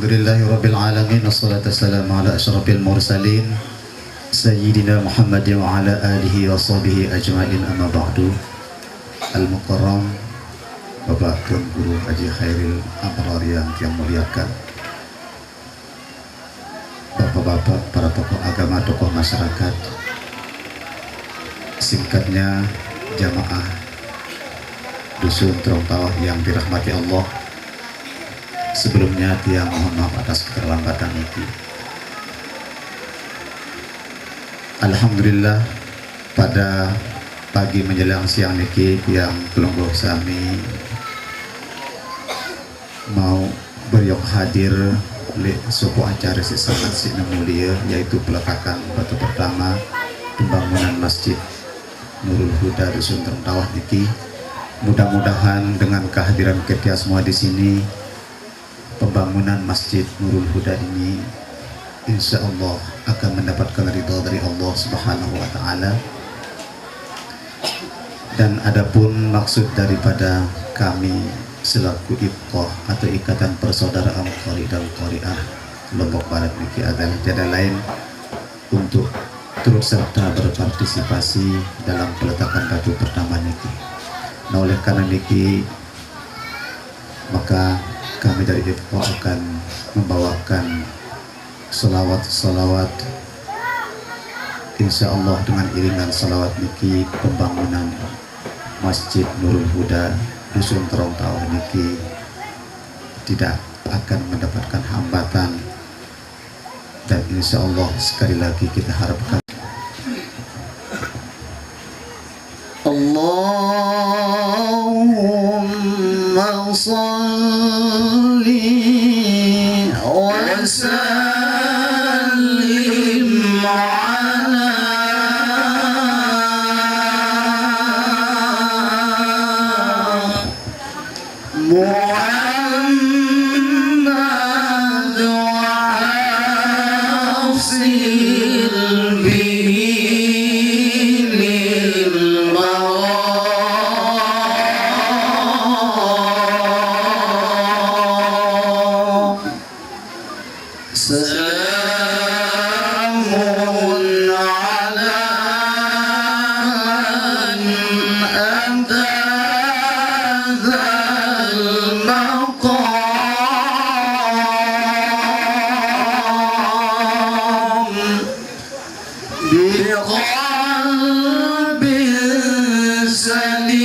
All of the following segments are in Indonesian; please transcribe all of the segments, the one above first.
Alhamdulillahirabbil alamin wassalatu wassalamu ala asyrafil mursalin sayyidina Muhammadin wa ala alihi wa sahbihi ajmain, amma ba'du. Al-Mukarram Bapak Tuan Guru Haji Khairil Abrar yang muliakan, Bapak-bapak, para tokoh agama, tokoh masyarakat, singkatnya jamaah Dusun Trontawah yang dirahmati Allah. Sebelumnya tiang mohon maaf atas keterlambatan ini. Alhamdulillah pada pagi menjelang siang niki yang kelonggoh sami mau beriok hadir oleh sebuah acara sangat sina mulia, yaitu peletakan batu pertama pembangunan Masjid Nurul Huda Dusun Trontawah niki. Mudah-mudahan dengan kehadiran kita semua di sini, pembangunan Masjid Nurul Huda ini insya Allah akan mendapatkan ridha dari Allah Subhanahu wa Ta'ala. Dan adapun maksud daripada kami selaku IPKOH atau Ikatan Persaudaraan Qari dan Qariah Lombok Barat niki adalah tiada lain untuk turut serta berpartisipasi dalam peletakan batu pertama niki. Nah, oleh karena niki maka kami dari IPKOH akan membawakan salawat insya Allah dengan iringan salawat niki. Pembangunan Masjid Nurul Huda Dusun Trontawah niki tidak akan mendapatkan hambatan, dan insya Allah sekali lagi kita harapkan Allahumma sholli wa sallim ala Muhammad wa hafsil bihi lil maram. Salamun ala man ata dzal maqam biqalbin salim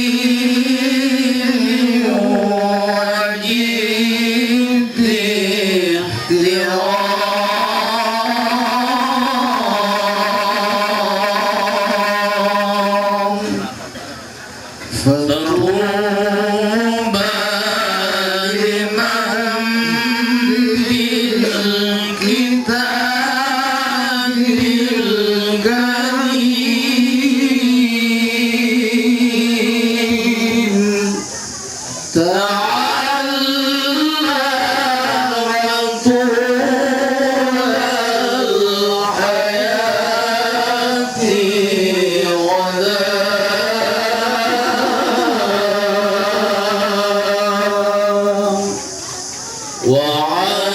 wa jiddi ihtiram. فطوبى لمن بالكتاب الكريم تعلم طول الحياة Allahumma sholli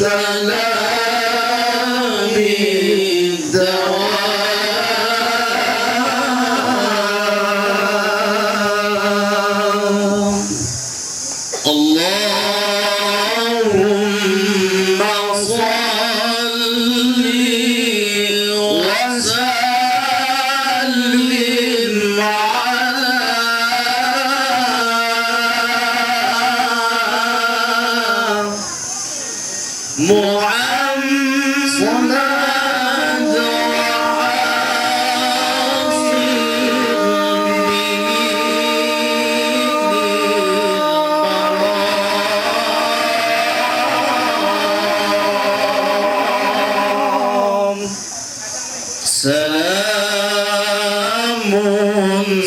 wa sallim ala Muhammad wa Salamun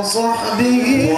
وصحبه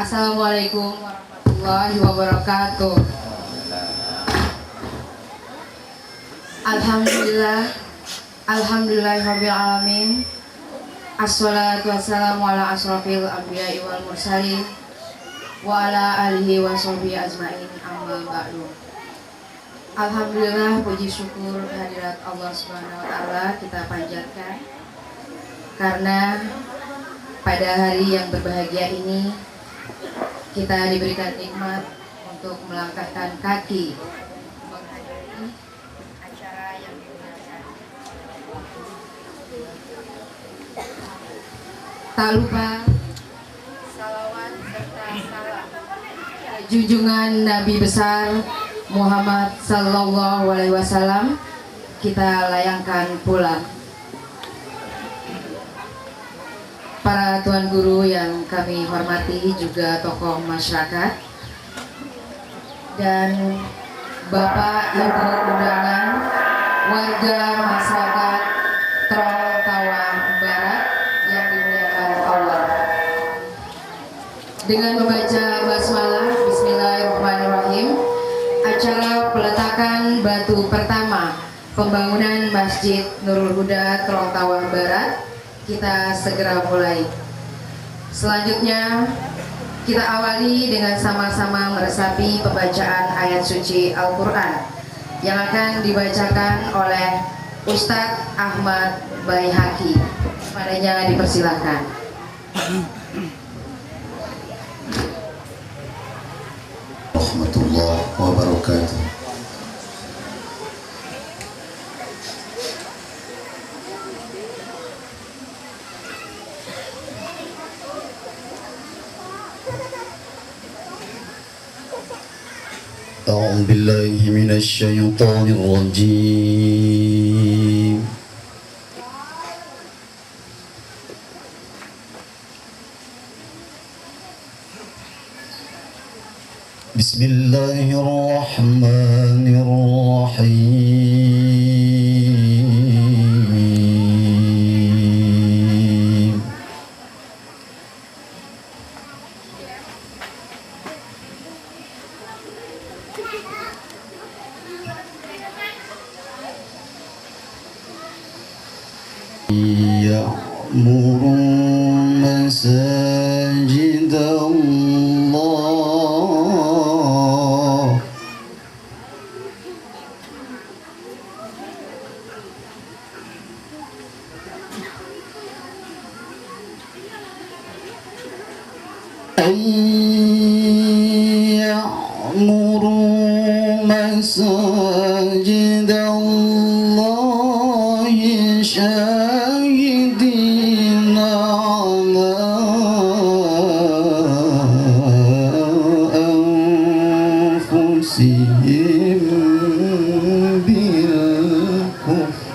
Assalamualaikum warahmatullahi wabarakatuh. Alhamdulillahirabbil alamin. Assalatu wassalamu ala asrofil anbiya'i wal mursalin wa ala alihi wa sahbihi ajmain, amma ba'du. Alhamdulillah, puji syukur hadirat Allah Subhanahu wa taala kita panjatkan karena pada hari yang berbahagia ini kita diberikan nikmat untuk melangkahkan kaki menghadiri acara yang dimuliakan. Tak lupa salawat serta salam junjungan Nabi besar Muhammad Sallallahu Alaihi Wasallam kita layangkan pula. Para tuan guru yang kami hormati, juga tokoh masyarakat dan bapak ibu undangan, warga masyarakat Trol Tawah Barat yang dimuliakan Allah. Dengan membaca basmalah Bismillahirrahmanirrahim, acara peletakan batu pertama pembangunan Masjid Nurul Huda Trol Tawah Barat kita segera mulai. Selanjutnya kita awali dengan sama-sama meresapi pembacaan ayat suci Al-Quran yang akan dibacakan oleh Ustadz Ahmad Baihaqi. Padanya dipersilahkan. Warahmatullahi wabarakatuh. أعوذ بالله من الشيطان الرجيم. بسم الله الرحمن الرحيم. يعمر مساجد الله أن يعمروا مساجد الله شاهدين على أنفسهم بالكفر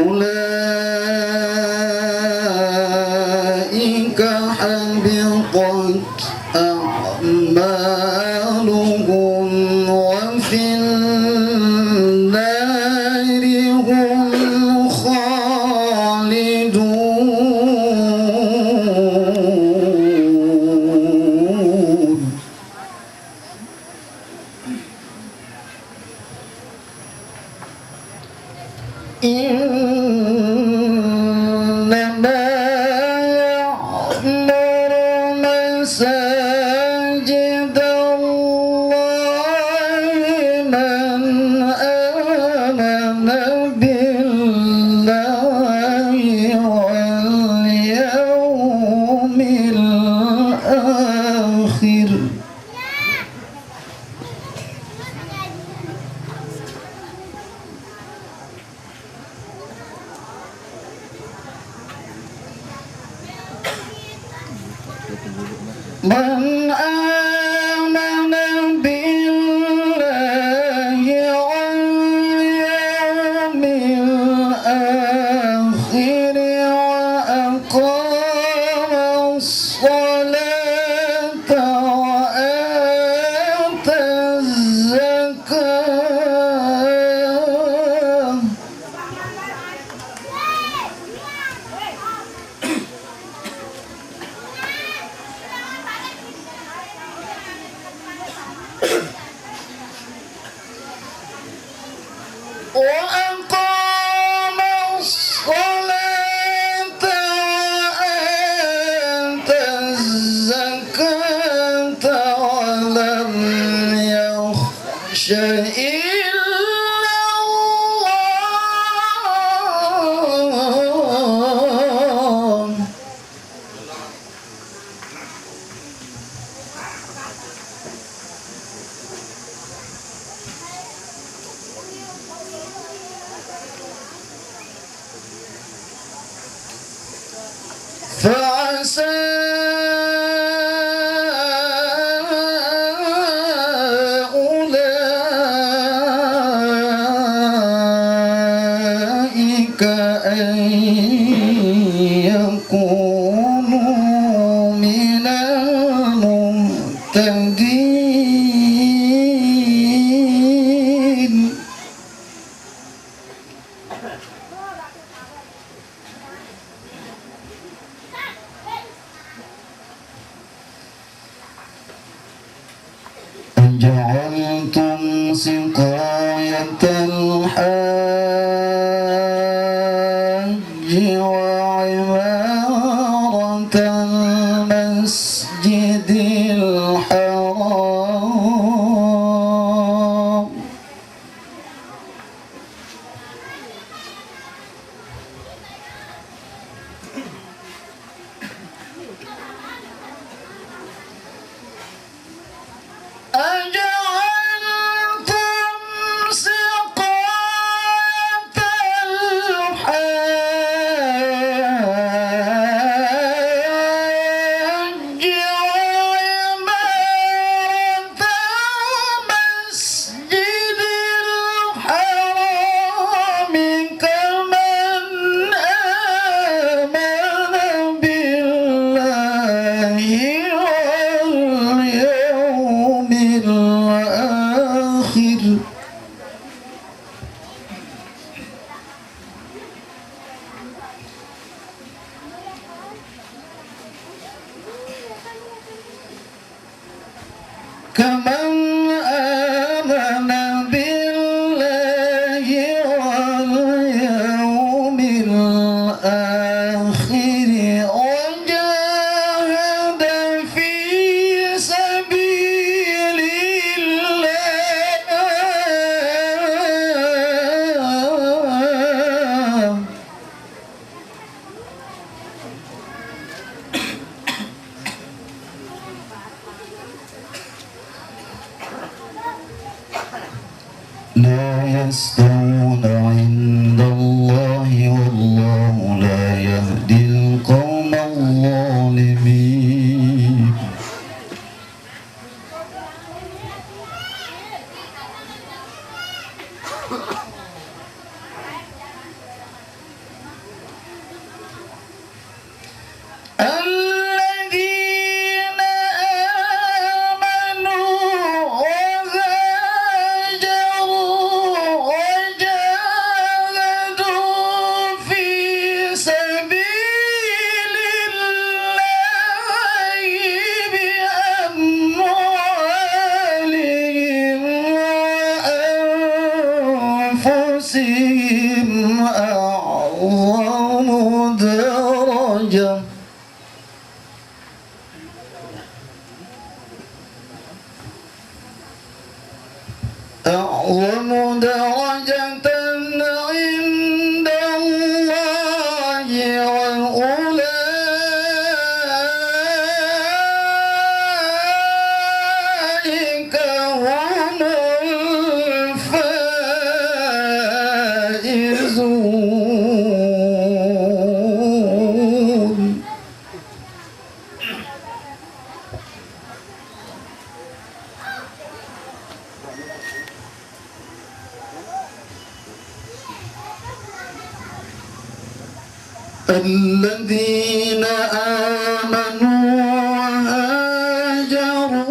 أولئك مساجد الله من آمن بالله واليوم الآخر من آمن بالله واليوم الآخر وأقام الصلاة وآتى الزكاة وأقام الصلاة وآتى الزكاة ولم يخش إلا الله فعسى أولئك أن يكونوا من المهتدين أجعلتم سقاية الحاج وعمارة المسجد الحرام أجعلتم سقاية الحاج وعمارة المسجد الحرام كمن آمن بالله واليوم الآخر كمن آمن بالله واليوم الآخر وجاهد في سبيل الله لا يستوون عند الله والله لا يهدي القوم الظالمين الذين آمنوا وهاجروا وجاهدوا في سبيل الله بأموالهم وأنفسهم أعظم درجة ومدرجة عند الله وأولئك هم الفائزون. الذين آمنوا وهاجروا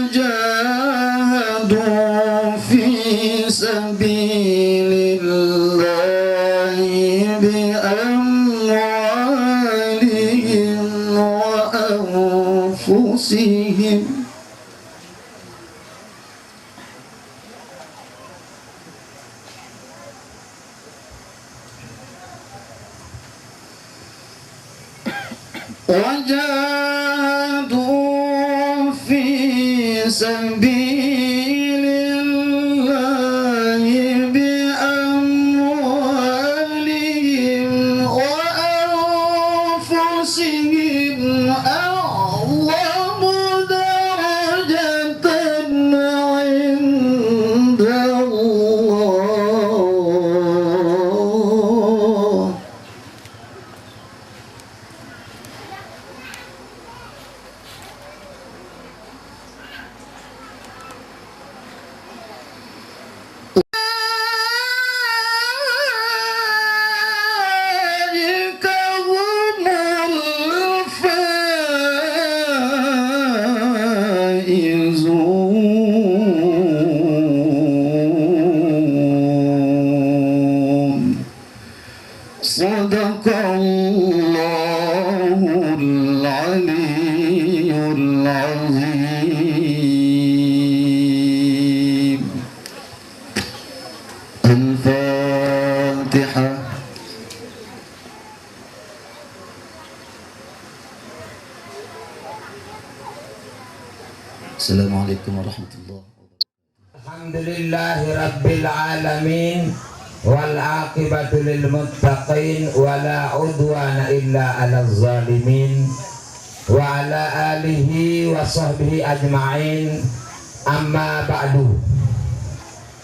وجاهدوا في سبيل الله بأموالهم وأنفسهم وجاهدوا في سبيل الله بأموالهم وأنفسهم أعظم درجة عند الله. أولئك هم الفائزون. صدق الله العلي العظيم. الفاتحة. Assalamualaikum warahmatullahi wabarakatuh. Alhamdulillahi rabbil alamin wal aqibatu lil muttaqin wala udwana illa 'alal zalimin wa ala alihi wa sahbihi ajma'in. Amma ba'du.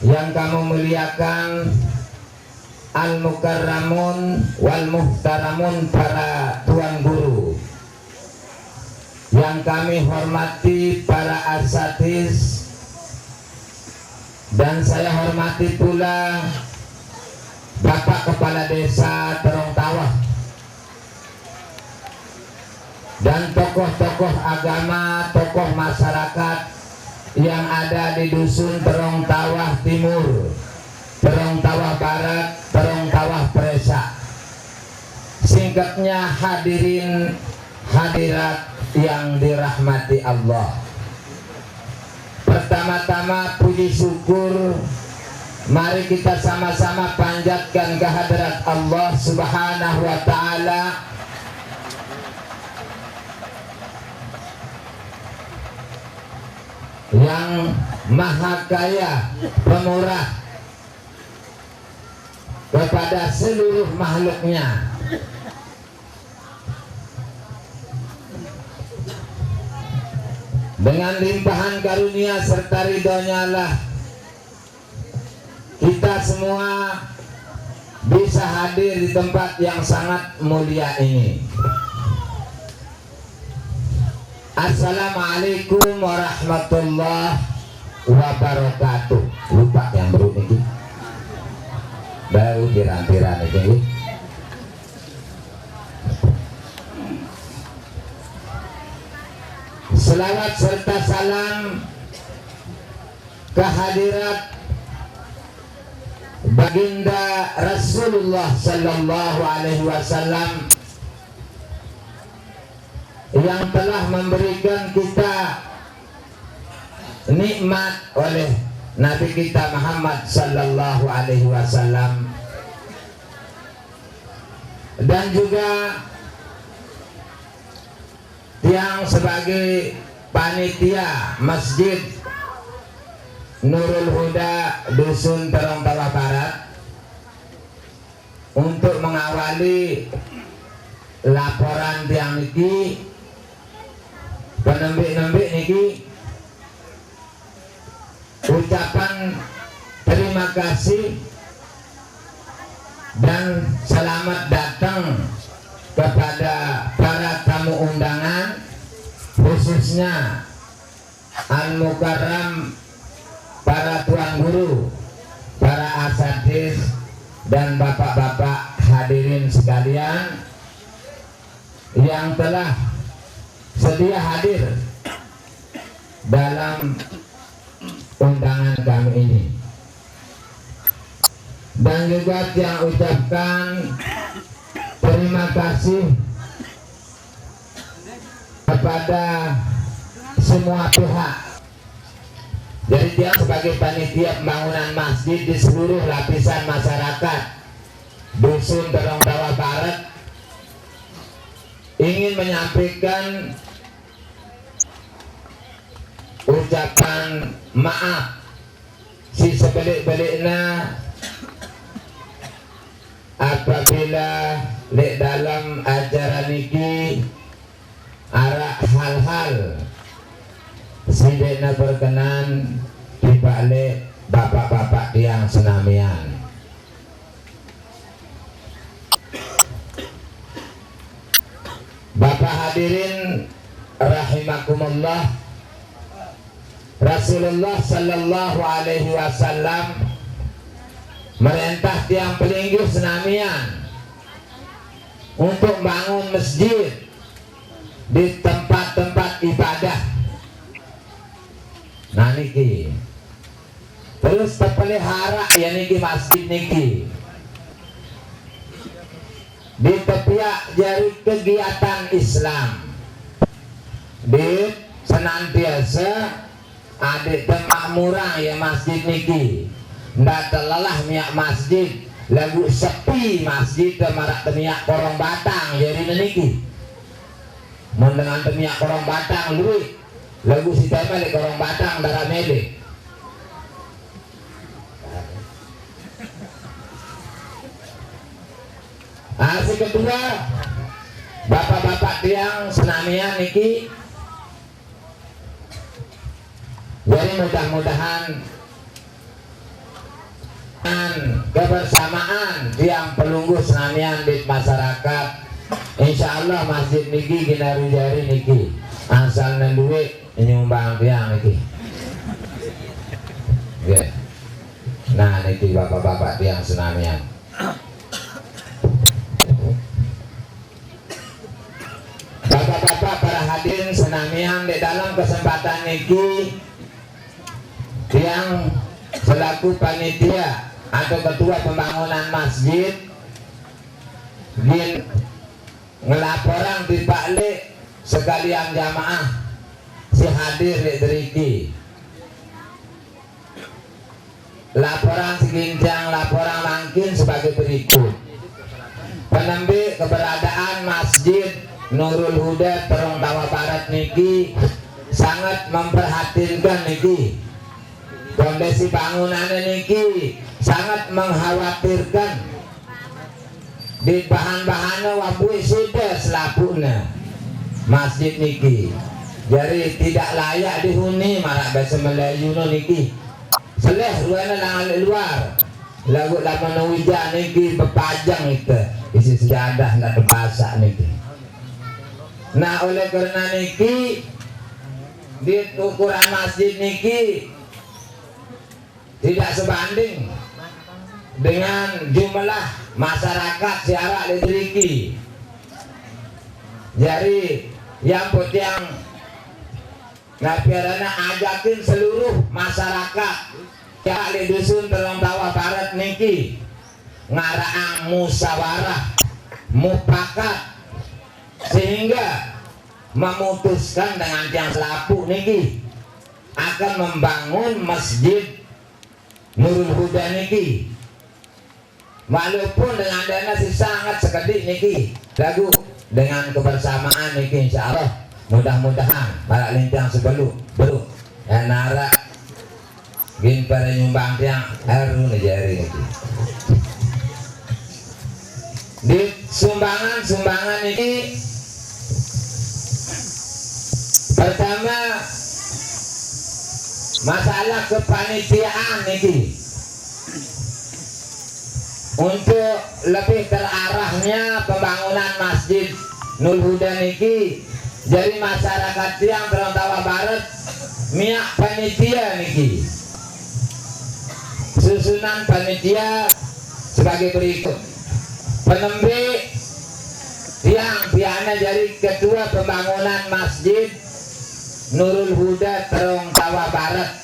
Yang kami muliakan al-mukarramun wal muhtaramun, para tuan guru, yang kami hormati para asatiz, dan saya hormati pula Bapak Kepala Desa Terong Tawah dan tokoh-tokoh agama, tokoh masyarakat yang ada di Dusun Terong Tawah Timur, Terong Tawah Barat, Terong Tawah Presa. Singkatnya hadirin hadirat yang dirahmati Allah. Pertama-tama puji syukur mari kita sama-sama panjatkan kehadirat Allah Subhanahu wa ta'ala yang maha kaya pemurah kepada seluruh makhluknya. Dengan limpahan karunia serta ridhonya lah kita semua bisa hadir di tempat yang sangat mulia ini. Assalamualaikum warahmatullahi wabarakatuh. Lupa yang baru ini, baru pirang-pirang ini. Selawat serta salam kehadirat baginda Rasulullah Sallallahu Alaihi Wasallam yang telah memberikan kita nikmat oleh Nabi kita Muhammad Sallallahu Alaihi Wasallam, dan juga yang sebagai panitia masjid Nurul Huda Dusun Terong Tawa Barat untuk mengawali laporan tiang niki penembik-nembik niki ucapan terima kasih dan selamat datang kepada para tamu undangan, khususnya Al-Mukarram, para tuan guru, para asatidz dan bapak-bapak hadirin sekalian yang telah sedia hadir dalam undangan kami ini. Dan juga yang ucapkan terima kasih kepada semua pihak. Jadi dia sebagai panitia pembangunan masjid di seluruh lapisan masyarakat Dusun Terong Tawa Barat ingin menyampaikan ucapan maaf si sebelik-belikna apabila di dalam acara niki arah hal-hal sidena berkenan dibalik bapak-bapak tiang senamian. Bapak hadirin rahimakumullah, Rasulullah sallallahu alaihi wasallam merintah tiang pelinggi senamian untuk bangun masjid di tempat-tempat ibadah. Nah niki terus terpelihara ya niki masjid niki di tepiak jari kegiatan Islam di senantiasa adik temakmurang ya masjid niki ndak terlelah miak masjid lagu sepi masjid temarak temiak korong batang jadi niki mendengar temiak korong batang luit lagu si tema di korong batang darah mele. Asli kedua bapak-bapak tiang senamian niki jadi mudah-mudahan kebersamaan tiang pelunggu senamian di masyarakat insya Allah masjid niki ginaru jari niki asal duit nyumbang tiang niki yeah. Nah niki bapak-bapak tiang senamian bapak-bapak para hadirin senamian di dalam kesempatan niki tiang selaku panitia atau ketua pembangunan masjid din ngelaporan di balik sekalian jamaah si hadir di deriki laporan segincang laporan mangkin sebagai berikut. Penembik keberadaan masjid Nurul Huda Terong Tawa Barat niki sangat memperhatikan niki kondisi bangunannya niki sangat mengkhawatirkan di bahan-bahannya wabui sudah selapuna masjid niki jadi tidak layak dihuni marak bahasa Melayu niki seleh luar luar lagu lama nuija niki berpajang itu isi sejadah nggak terbasak niki. Nah oleh karena niki di ukuran masjid niki tidak sebanding dengan jumlah masyarakat siarak litriki. Jadi yang putiang ngapiarana ajakin seluruh masyarakat siarak di Dusun Terong Tawa Barat niki ngaraang musyawarah mufakat sehingga memutuskan dengan tiang selapu niki akan membangun masjid Nurul Huda niki walaupun dengan dana si sangat sekedik niki lagu dengan kebersamaan niki insya Allah mudah-mudahan para lintang sebelum baru dan nara gin para nyumbang tiang haru jari iki. Di sumbangan ini pertama masalah kepanitiaan ini untuk lebih terarahnya pembangunan Masjid Nurul Huda niki jadi masyarakat yang Terontawa Barat miak panitia niki susunan panitia sebagai berikut. Penembe yang biasa jadi ketua pembangunan Masjid Nurul Huda Terontawa Barat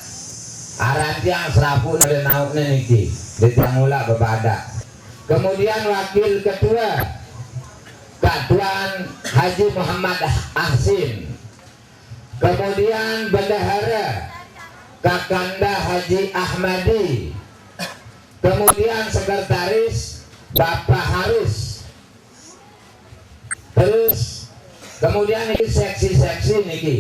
aran tiang serapu dan nauknya niki ditangula bebadak. Kemudian wakil ketua Katuan Haji Muhammad Ahsin, kemudian bendahara Kakanda Haji Ahmadi, kemudian sekretaris Bapak Harus, terus kemudian ini seksi-seksi niki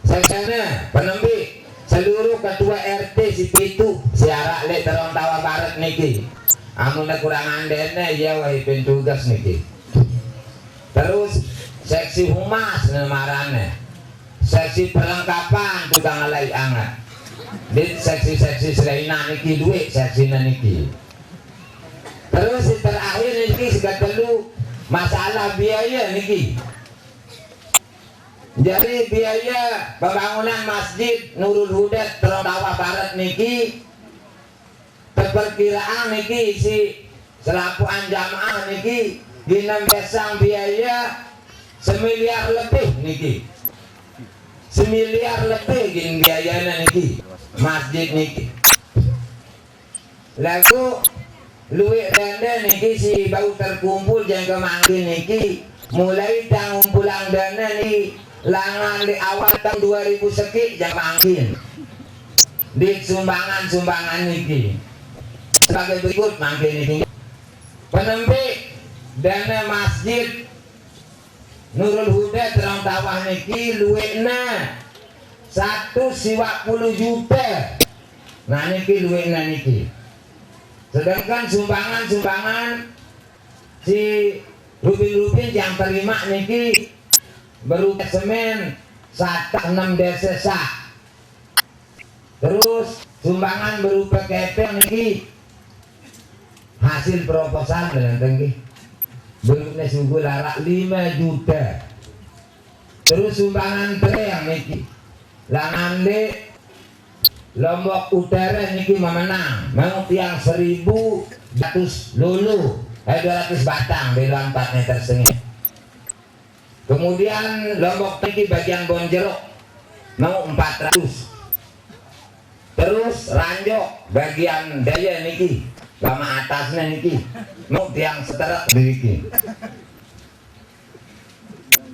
seksinya penembi seluruh ketua RT si pitu siarak le Terontawa Barat niki amun kekurangan dene ya wahi pentugas niki. Terus seksi humas nemarane, seksi perlengkapan tukang alai angat, di seksi-seksi selaina niki duit seksi niki. Terus yang terakhir niki sekatelu masalah biaya niki. Jadi biaya pembangunan Masjid Nurul Huda Terontawa Barat niki perkiraan niki si selapuan jamaah niki dina besang biaya 1 miliar lebih niki. 1 miliar lebih gin biayana niki masjid niki. Lalu luwih dana niki si bau terkumpul jangka mangkin niki mulai tanggung pulang dana nih langan di awal tahun 2000 seki jangka mangkin di sumbangan niki sebagai berikut mangkin niki. Penembe dana Masjid Nurul Huda Terontawa niki luwihna 120 juta. Nah niki luwihna niki. Sedangkan sumbangan si Rubin yang terima niki berupa semen 6 desa. Terus sumbangan berupa kepeng niki hasil proposal dan tinggi berupa suku larak 5 juta. Terus sumbangan yang niki langan de Lombok Utara niki memenang mau tiang 1.200 lulu 200 batang di 4 meter setengah. Kemudian Lombok niki bagian Bonjerok mau 400. Terus Ranjok bagian daya niki lama atasnya niki mau tiang seterak niki.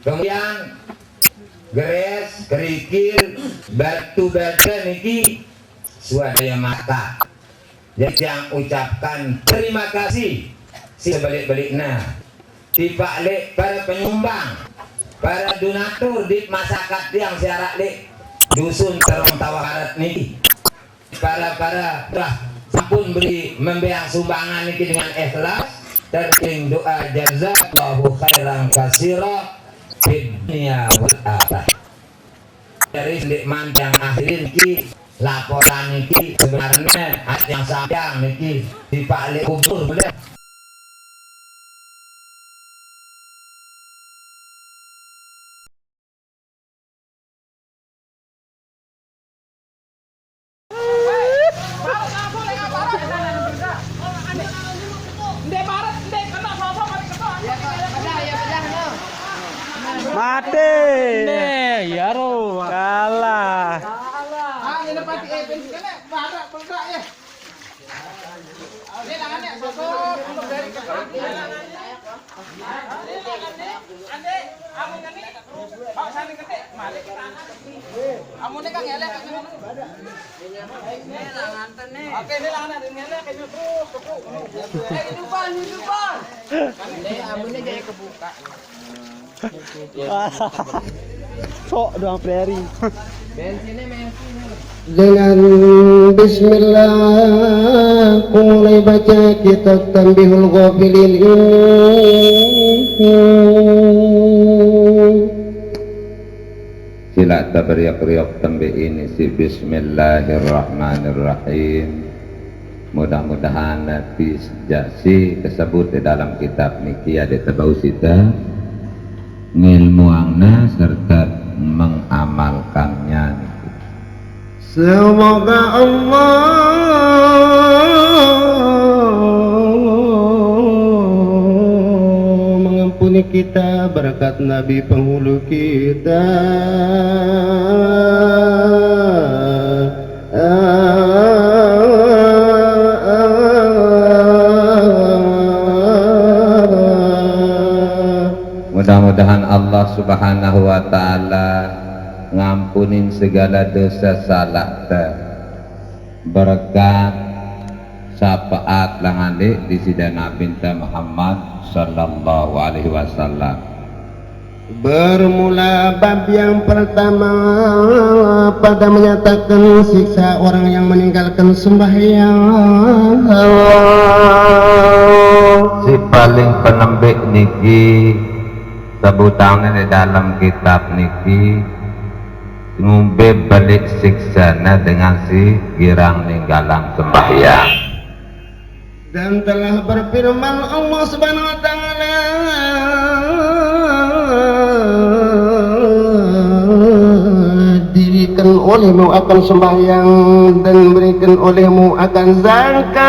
Kemudian Geres, kerikil, batu bata niki swadaya mata. Jadi yang ucapkan terima kasih sebalik-baliknya tiba le para penyumbang, para donatur di masyarakat yang siarak le dusun Terontawa Barat niki. Para telah sampun beri membeang sumbangan niki dengan ikhlas terking doa jazakallahu khairan katsira dunia wal akhirah. Dari nikmat yang akhir niki laporan niki sebenarnya yang sayang niki di balik kubur boleh. Mati. Ya ro. Kalah. Ini pati event kene badak peldak ya. Ini langannya sosok untuk dari Ande, amun ini. Pak sani gede, malik ke tanah. Amun ini Kang elek Kang ngono. Ini langan tene. Oke, ini langan ini elek kene terus kepuk. Hidupan. Ini amunnya jadi kebuka. Sok doang prairie. Dengan bismillah aku mulai baca kitab Tanbihul Ghafilin ini. Sila tabariak-riak tambi ini si bismillahirrahmanirrahim. Mudah-mudahan nanti si tersebut di dalam kitab niki ada tabau sita ngilmuangna serta mengamalkannya niki. Semoga Allah mengampuni kita berkat Nabi penghulu kita. Mudah-mudahan Allah subhanahu wa ta'ala ngampunin segala dosa salah berkat syafaat langane di sidang Nabi Muhammad sallallahu alaihi wasallam. Bermula bab yang pertama pada menyatakan siksa orang yang meninggalkan sembahyang. Si paling penembik niki sebutannya di dalam kitab niki ngumbe balik siksana dengan si girang ninggalang sembahyang. Dan telah berfirman Allah Subhanahu wa taala, dirikan olehmu akan sembahyang dan berikan olehmu akan zakat.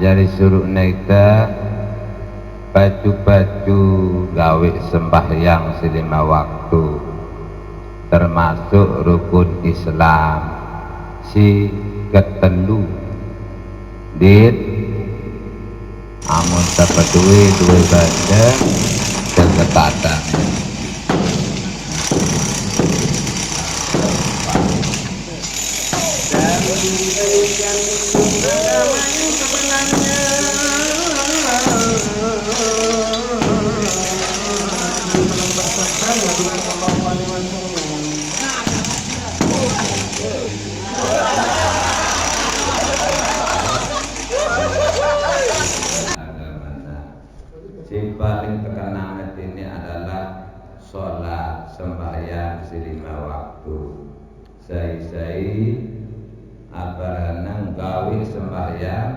Jari suruh naita baju-baju gawe sembahyang selima waktu termasuk rukun Islam si ketelu dit amun dapat duit baca dan ketatan. Si paling terkenal ini adalah sholat sembahyang selima waktu. Saya aparanang gawe sembahyang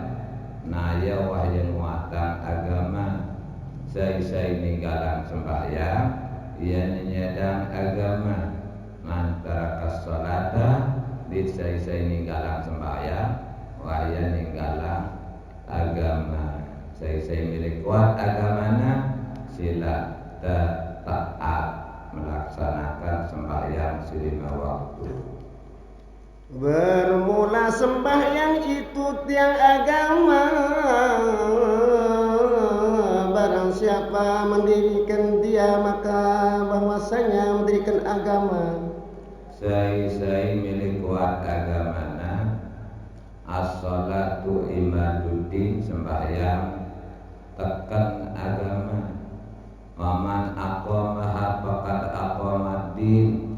naya wahyan muatan agama. Saya ninggalan sembahyang ia nyedang agama. Mantara kasolata di saya ninggalan sembahyang wahyan ninggalan agama. Saya milik kuat agamana sila taat melaksanakan sembahyang selima waktu. Bermula sembahyang itu tiang agama. Barang siapa mendirikan dia maka bahwasanya mendirikan agama. Saya milik kuat agamana. As-salatu imaduddin sembahyang tekan agama. Waman aqamaha faqad aqamaddin.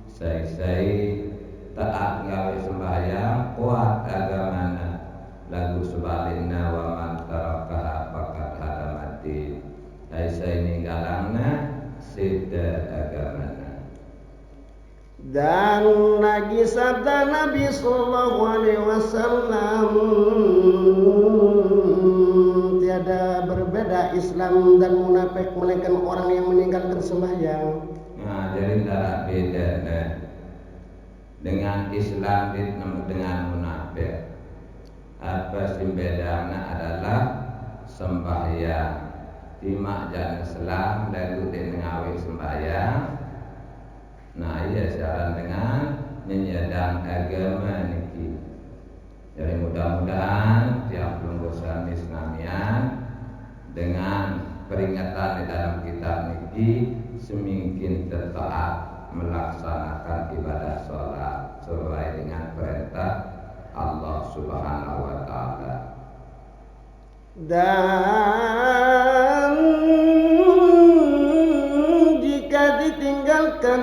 Saya taat gawe sembahyang kuat agamana. Lagu sebaliknya waman tarakaha faqad hadamaddin. Saya ninggalangna sida agamana. Dan lagi sabda Nabi sallallahu alaihi wasallam, tiada berbeda Islam dan munafik melainkan orang yang meninggalkan sembahyang. Nah, jadi tak beda dengan Islam dengan munafik. Apa sih bedanya adalah sembahyang. Timak jalan Islam lalu dengawi sembahyang. Nah, ia syarat dengan menyedang agama niki. Jadi mudah-mudahan tiap lunggusan Islamian dengan peringatan di dalam kitab niki semakin taat melaksanakan ibadah sholat sesuai dengan perintah Allah Subhanahu wa taala. Dan jika ditinggalkan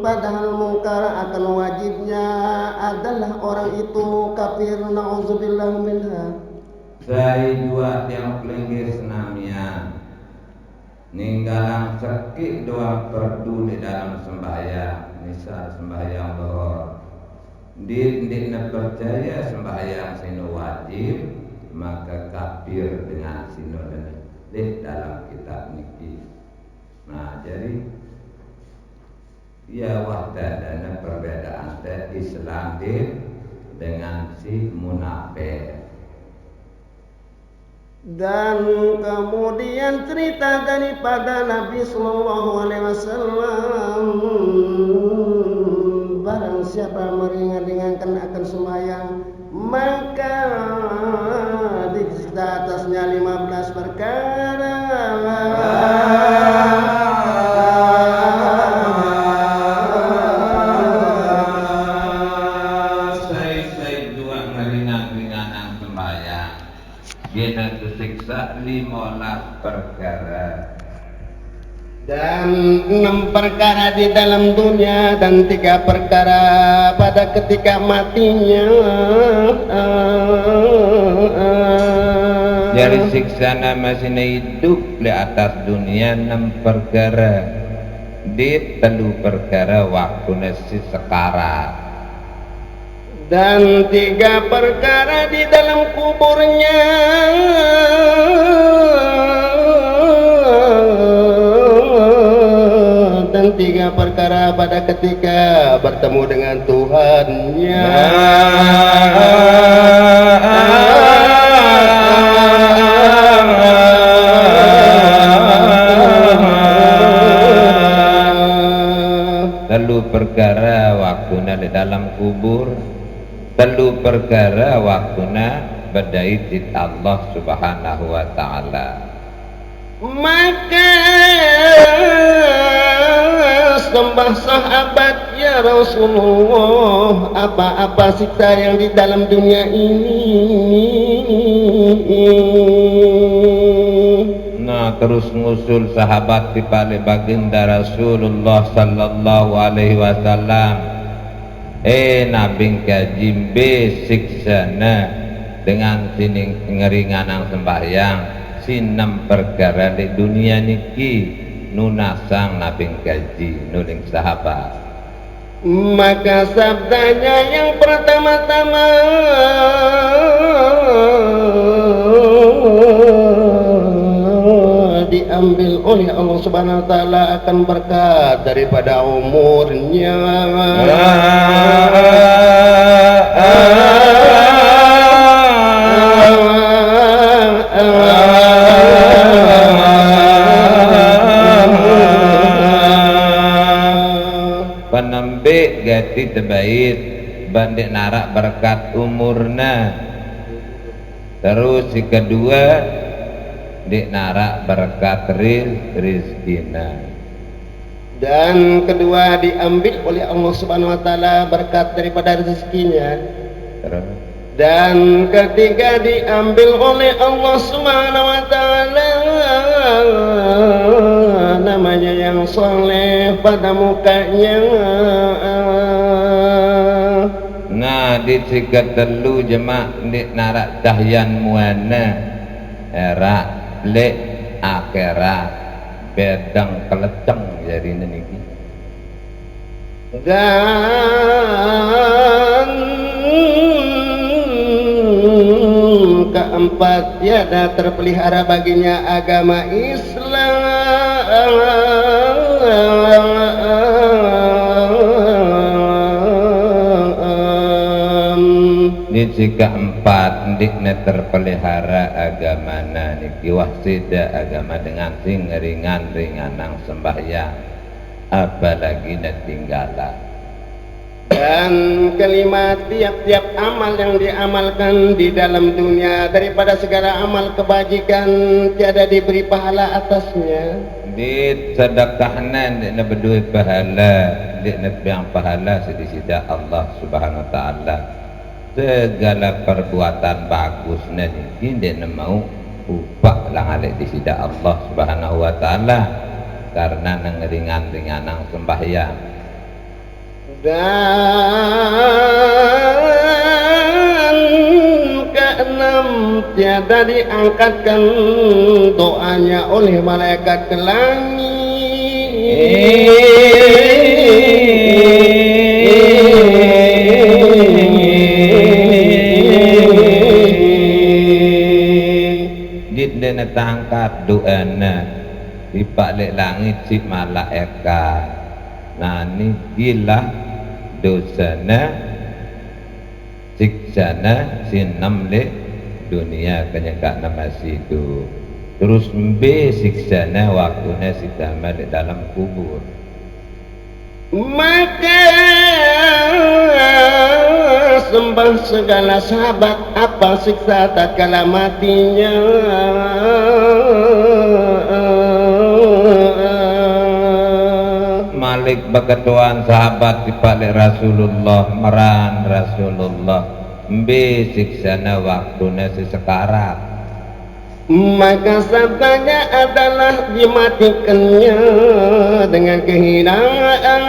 padahal mungkar akan wajibnya adalah orang itu kafir, na'udzubillah minha. Saya dua tiang pelinggir senamian ninggalang sekik doa perdu di dalam sembahyang, misal sembahyang lohor di percaya sembahyang sino wajib, maka kafir dengan sino di dalam kitab niki. Nah, jadi ya wahdana perbedaan Islam dengan si munafik. Dan kemudian cerita daripada Nabi Sallallahu Alaihi Wasallam, barang siapa meringan-ringankan akan sembahyang, maka disiksa atasnya 15 perkara. Saya dua meringan-ringan sembahyang, dia tersiksa 15 perkara. Dan 6 perkara di dalam dunia dan 3 perkara pada ketika matinya. Dari siksa masih hidup di atas dunia 6 perkara, di 3 perkara waktu nasi sekarang, dan 3 perkara di dalam kuburnya. Dan 3 perkara pada ketika bertemu dengan Tuhannya. Telu perkara waktuna di dalam kubur, telu perkara waktuna berdait Allah Subhanahu wa taala. Maka sembah sahabat, ya Rasulullah, apa-apa siksa yang di dalam dunia ini. Nah, terus ngusul sahabat di balik baginda Rasulullah sallallahu alaihi wasallam. Nabi kajimbe siksana dengan sini ngeringanang sembahyang, sinam perkara di dunia niki nunasang Nabi kaji nuling sahabat. Maka sabdanya yang pertama-tama, diambil oleh Allah Subhanahu wa taala akan berkat daripada umurnya. Penembik gati terbaik bandit narak berkat umurna. Terus si kedua dik narak berkat rizkina. Dan kedua diambil oleh Allah Subhanahu wa taala berkat daripada rezekinya. Terus Dan ketiga diambil oleh Allah Subhanahu wa taala namanya yang soleh pada mukanya. nah di tiga telu jemak di narak cahyan muana era lek akhirat bedang keleceng jadi niki. Dan keempat, tiada terpelihara baginya agama Islam. Di jika empat ndikne terpelihara agama niki wahsida agama dengan sing ringan-ringanang sembahyang apalagi tinggalan. Dan kelima, tiap-tiap amal yang diamalkan di dalam dunia daripada segala amal kebajikan tiada diberi pahala atasnya. Di sedekahna ndikne berdua pahala, ndikne biang pahala sedisida Allah Subhanahu wa taala. segala perbuatan bagusnya niki dia mau upah lang alik di sida Allah Subhanahu wa taala karena ngeringan-ringanang sembahyang. Dan keenam, tiada diangkatkan doanya oleh malaikat ke langit. Dina tangkat doana di balik langit si malaikat. Nah ini gila dosana siksana sinam le dunia kenyakak nama situ. Terus mbe siksana waktunya si tamal di dalam kubur. Maka sembah segala sahabat apa siksa tak kala matinya. Malik beketuan sahabat di balik Rasulullah meran Rasulullah mbe siksana waktunya si sekarat. Maka sabdanya adalah dimatikannya dengan kehinaan.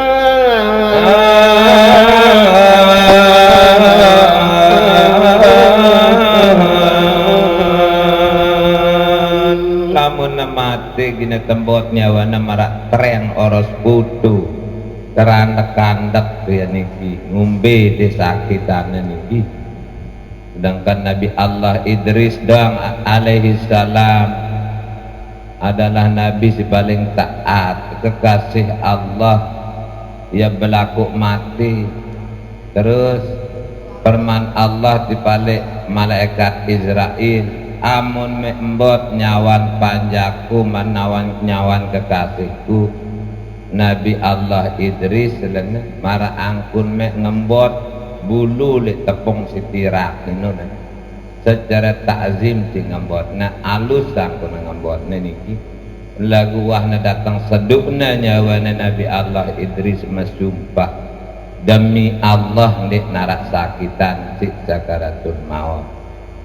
Lamun mati gina tembot nyawa marak tren oros kudu karena kandak dia niki ngumbe desakitan niki. Sedangkan Nabi Allah Idris dong alaihi salam adalah Nabi si paling taat kekasih Allah, ia berlaku mati terus firman Allah di balik malaikat Israel, amun embot nyawan panjaku menawan nyawan kekasihku. Nabi Allah Idris marah angkun ngembot bulu li tepung sitirak nino secara takzim di ngembotna alus sangkun ngembotna niki lagu wahna datang sedukna nyawana Nabi Allah Idris mesumpah demi Allah nih narak sakitan si sakaratul maut,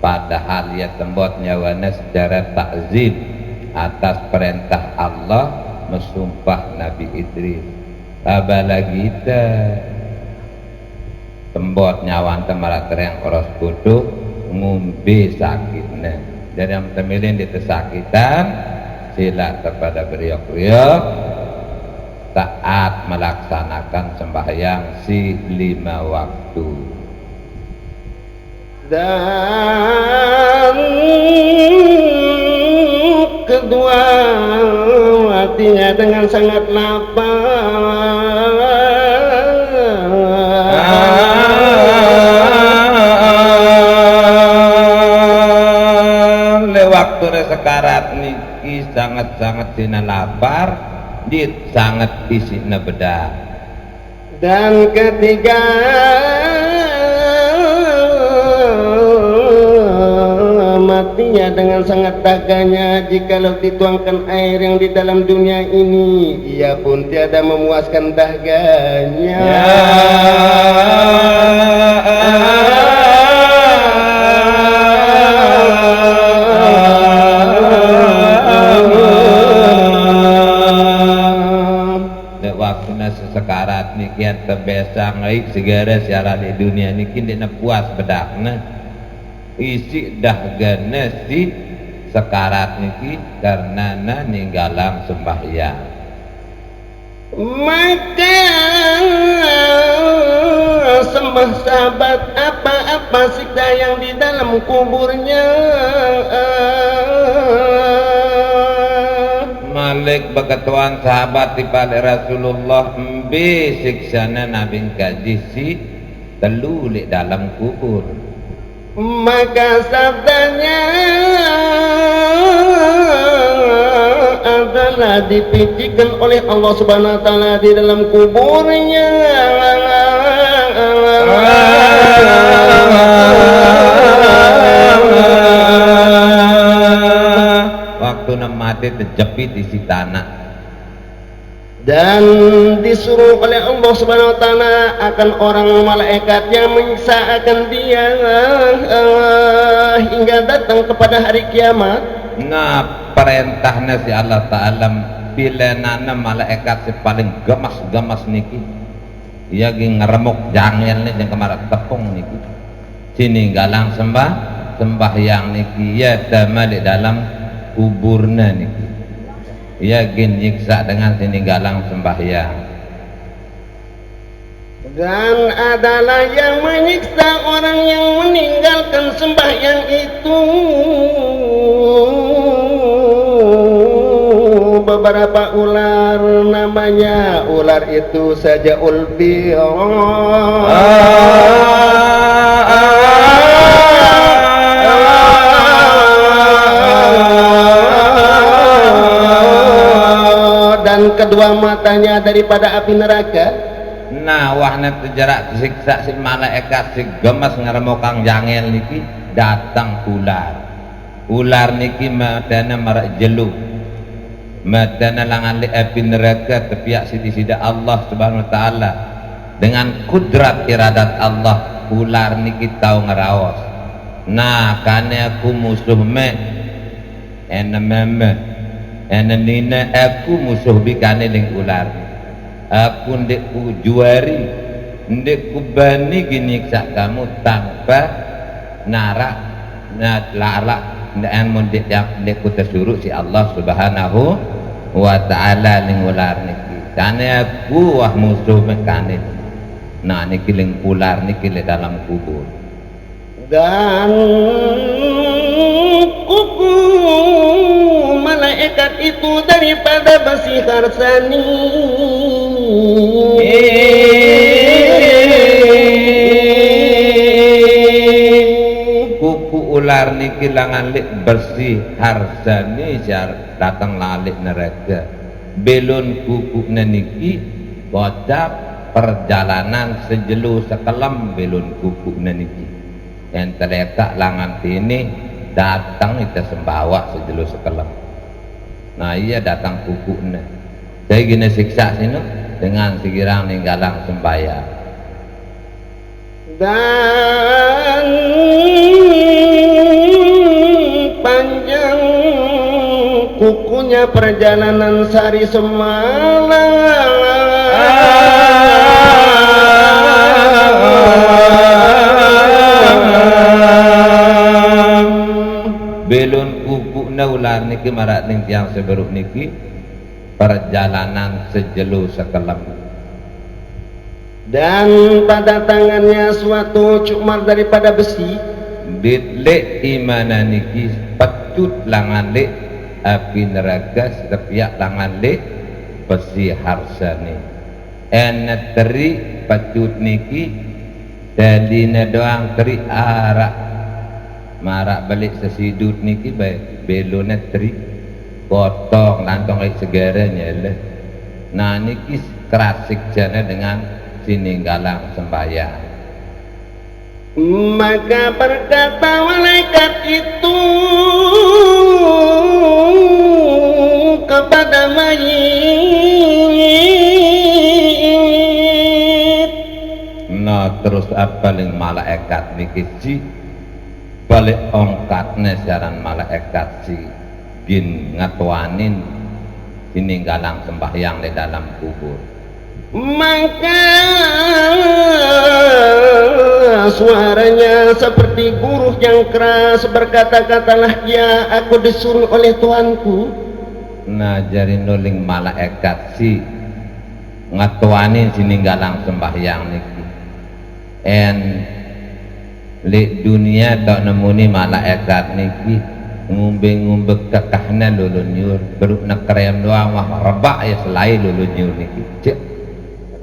padahal ya tembot nyawana secara takzim atas perintah Allah mesumpah Nabi Idris. Apalagi kita tembot nyawan temarak terang koros kudu ngumbi sakitnya. Dan yang temilin di kesakitan sila kepada beliau-beliau taat melaksanakan sembahyang si 5 waktu. Dan kedua matinya dengan sangat lapar. Waktu sekarat niki sangat-sangat dina lapar dit sangat isina bedah. Dan ketiga matinya dengan sangat daganya. Jikalau dituangkan air yang di dalam dunia ini ia pun tiada memuaskan daganya. Sekarat niki yang terbesa ngaik segera siaran di dunia niki dina puas bedakna isi dahgana si sekarat niki karena ninggalang sembahyang. Maka sembah sahabat apa-apa siksa yang di dalam kuburnya. Malik beketuan sahabat di pada Rasulullah mbe siksana Nabi kaji si telulik dalam kubur. Maka sabdanya adalah dipicikan oleh Allah Subhanahu wa taala di dalam kuburnya. Waktu mati terjepit isi tanah dan disuruh oleh Allah Subhanahu wa taala akan orang malaikat yang menyiksa akan dia hingga datang kepada hari kiamat. Nah, perintahnya si Allah Ta'ala pilenana malaikat si paling gemas-gemas niki ya ngeremuk jangel nih yang kemarin tepung niki sini galang sembahyang niki ya damai dalam kuburna niki ya nyiksa dengan sini galang sembahyang. Dan adalah yang menyiksa orang yang meninggalkan sembahyang itu beberapa ular, namanya ular itu saja dan kedua matanya daripada api neraka. Nah, wahna jarak siksa si malaikat si gemas ngeremokang jangel niki datang ular niki madana marak jelu madana langan li api neraka tepiak sida Allah Subhanahu wa taala dengan kudrat iradat Allah ular niki tau ngeraos. Nah, kane aku musuh me nina aku musuh bikane ling ular aku ndek ku juari ndek ku bani gini sak kamu tanpa narak lalak dan mundek yang ndek ku tersuruh si Allah Subhanahu wa taala ling ular niki kane aku wah musuh mekane. Nah niki ling ular niki le dalam kubur dan kuku malaikat itu daripada besi karsani. Kuku ular niki langan lik bersih harsani jar datang lalik neraka. Belon kuku niki bocap perjalanan sejelu sekelam belon kuku niki. Yang terletak langan sini datang kita sembawa sejelu sekelam. Nah iya datang kukunya saya gini siksa sini dengan sekirang ninggalang sembahyang dan panjang kukunya perjalanan sehari semalam. Belon kuku na ular niki marak ning tiang seberuk niki perjalanan sejelu sekelam dan pada tangannya suatu cukmar daripada besi ditlek imana niki pecut langan lek api neraka setiap langan lek besi harsani teri pecut niki dalina doang teri arak marak balik sesidut niki baik belona teri gotong lantong segaranya lah. Nah niki kerasik jana dengan sininggalang sembahyang. Maka berkata malaikat itu kepada mayit. Nah terus apa ling malaikat niki ji balik ongkatnya siaran malaikat si bin ngatwanin sininggalang sembahyang di dalam kubur. Maka suaranya seperti guruh yang keras berkata-katalah ya aku disuruh oleh Tuanku. Nah jari nuling malaikat si ngatwanin sininggalang sembahyang niki li dunia tak nemuni malaikat niki ngumbe kekahna lulun nyur beruk nak krem doang wah rebak ya selai lulun nyur niki cek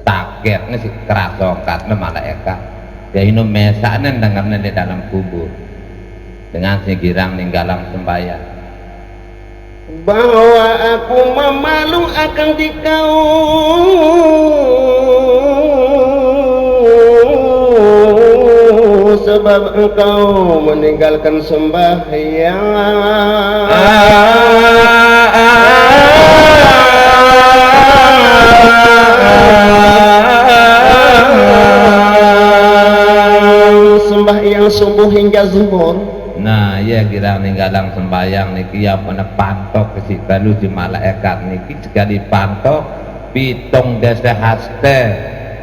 taketnya si kerasokatnya malaikat ya ino mesaknya dengarnya di dalam kubur dengan si girang ninggalang sembahyang bahwa aku memalu akan dikau sebab engkau meninggalkan sembahyang. sembahyang subuh hingga zuhur. Nah ya kira ninggalang sembahyang niki ya mana pantok si balu si malaikat niki sekali pantok pitung desa haste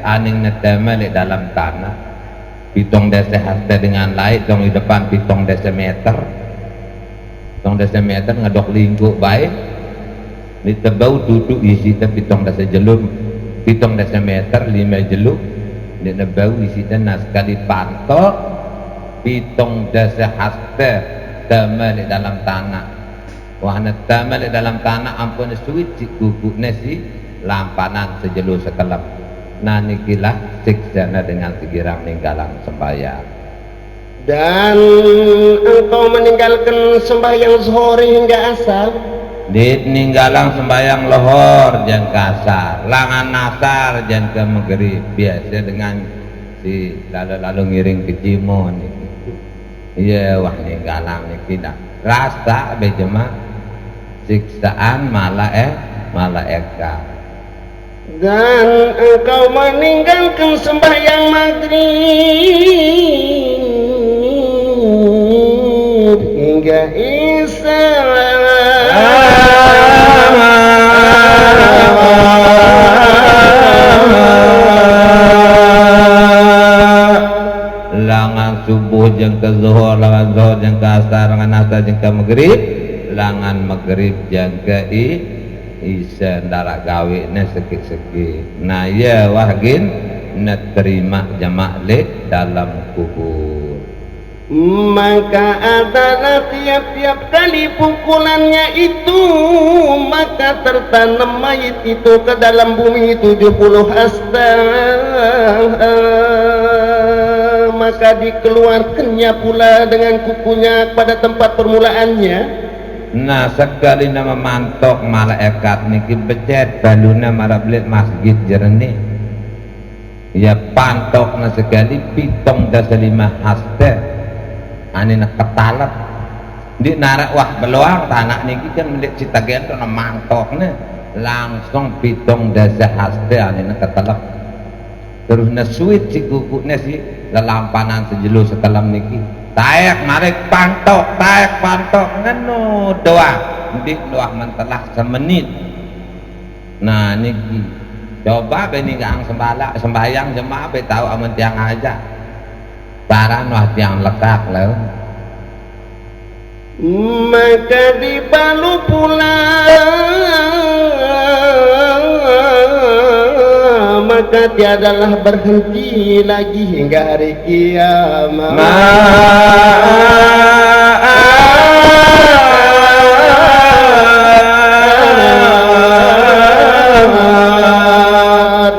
aning neteme di dalam tanah, pitung desa haste dengan lain dong di depan pitung desa meter ngedok lingkup baik di tebau duduk isi pitung desa jelum pitung desa meter 5 jeluk di tebau isi nas sekali pantok pitung desa haste teme di dalam tanah. Wahana teme di dalam tanah ampun suit si kuku nesi lampanan sejelu sekelap. Nah nikilah siksana dengan segirang ninggalang sembahyang. Dan engkau meninggalkan sembahyang zuhur hingga asar. Di ninggalang sembahyang lohor jang kasar, langan asar jang ke maghrib, biasa dengan si lalu ngiring ke Cimo nih. Iya wah ninggalang niki dah rasa bejema siksaan malaikat. Dan engkau meninggalkan sembahyang maghrib hingga isya. Langan subuh jeung ke zuhur, langan zuhur jeung ke asar, langan asar jeung ke maghrib, langan maghrib jeung ke isya ndara gawe ne sekit-sekit. Nah ya wahgin terima jamaah dalam kubur. Maka adalah tiap-tiap kali pukulannya itu, maka tertanam mayit itu ke dalam bumi 70 hasta. Maka dikeluarkannya pula dengan kukunya pada tempat permulaannya. Nah sekali nama mantok malaikat niki becet baluna marablit masjid jernih. Ya pantok na sekali pitung dasa 5 haste anina ketalap di narak wah beluang tanah niki kan milik cita gento na mantoknya langsung pitung dasa haste anina ketalap terus na suit si kukunya si lelampanan sejelu setelah niki tayak marek pantok nganu doa di luah mentelah semenit. Nah niki coba beni gang sembahyang jemaah be tahu amun tiang aja paran wah tiang lekak lah. Maka dibalu pula, maka tiadalah berhenti lagi hingga hari kiamat.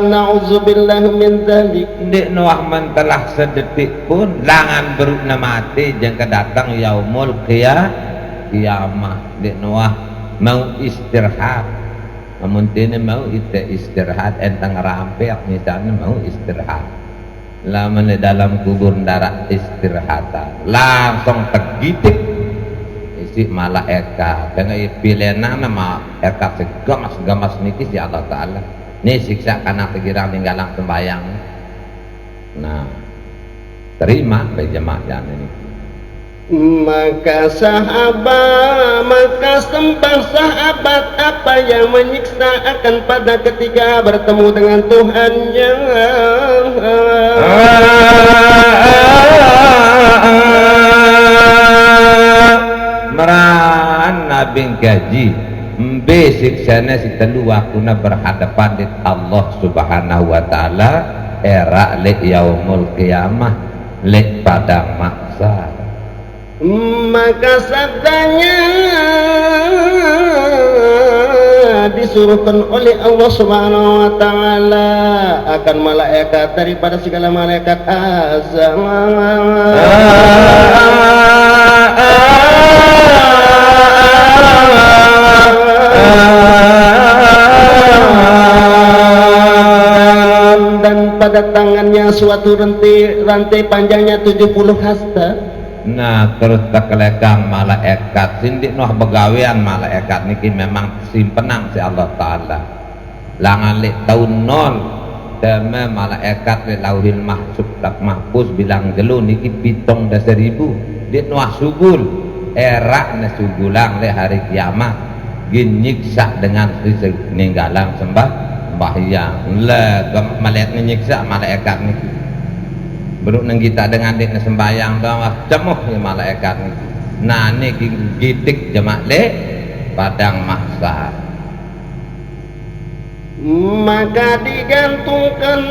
Na'udzubillah min dzalik. Dik nuah telah sedetik pun langan berukna mati jeung kedatang yaumul kiamah. Dik nuah mau istirahat, namun tini mau istirahat entang rampek misalnya mau istirahat. Lamun di dalam kubur darah istirahatan langsung tergitik isi malaikat dengan pilena nama malaikat segamas niki si Allah Ta'ala ini siksa karena segera ninggalang sembahyang. Nah terima berjemaah jangan ini. Maka sembah sahabat apa yang menyiksa akan pada ketika bertemu dengan Tuhannya. Meran Nabi gaji basic sana si telu wakuna berhadapan di Allah Subhanahu wa taala era le yaumul qiyamah le pada maksa. Maka sabdanya disuruhkan oleh Allah Subhanahu wa taala akan malaikat daripada segala malaikat azam. Dan pada tangannya suatu rantai panjangnya 70 hasta. Nah terus kekelekang malaikat sindik noh begawean malaikat niki memang simpenang si Allah Ta'ala langan lek tahun nol Dama malaikat di lauhil mahfuz bilang jelu niki 7.000 di nuah sugul erak na sugulang le hari kiamat gin nyiksa dengan ninggalang sembahyang le malaikat nyiksa malaikat niki beruk nang kita dengan dik sembahyang doang cemuh ya malaikat niki nah niki gidik jamak le padang mahsyar maka digantungkan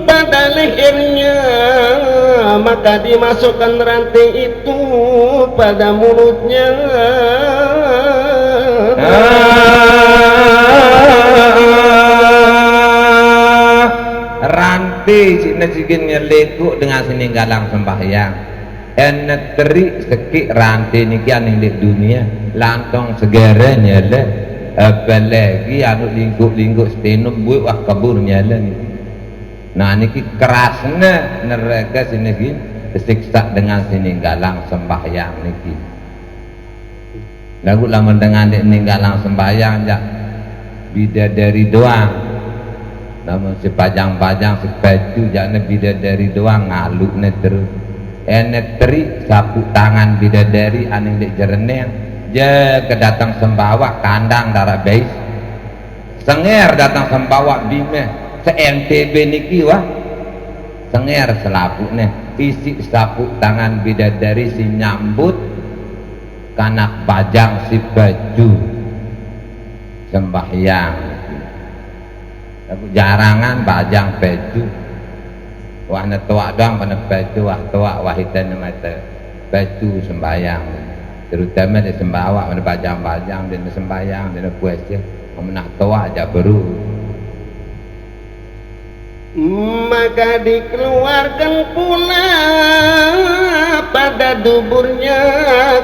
pada lehernya, maka dimasukkan rantai itu pada mulutnya. Rantai sini siginnya lekuk dengan sininggalang sembahyang. Enak terik sekik rantai niki aning di dunia lantong segeranya le. Apalagi anu lingkuk-lingkuk stenum buat wah kaburnya lah ni. Nah niki kerasnya neraka sini gini tersiksa dengan sininggalang sembahyang niki. Lagu lama dengan sininggalang sembahyang jak bidadari doang. Namun sepajang-pajang sepaju jakna bidadari doang ngaluk ne terus. Enek teri sapu tangan bidadari aning dek jereneng. Je kedatang sembawa kandang darah bais senger datang sembawa bime se NTB niki wah senger selapuknya isi sapu tangan bidadari si nyambut kanak bajang si baju sembahyang aku jarangan bajang baju wah netua doang pada baju wah tua wahidan mata baju sembahyang terutama di sembawa mana bajang-bajang dan sembayang dan puasa menak tua aja baru maka dikeluarkan pula pada duburnya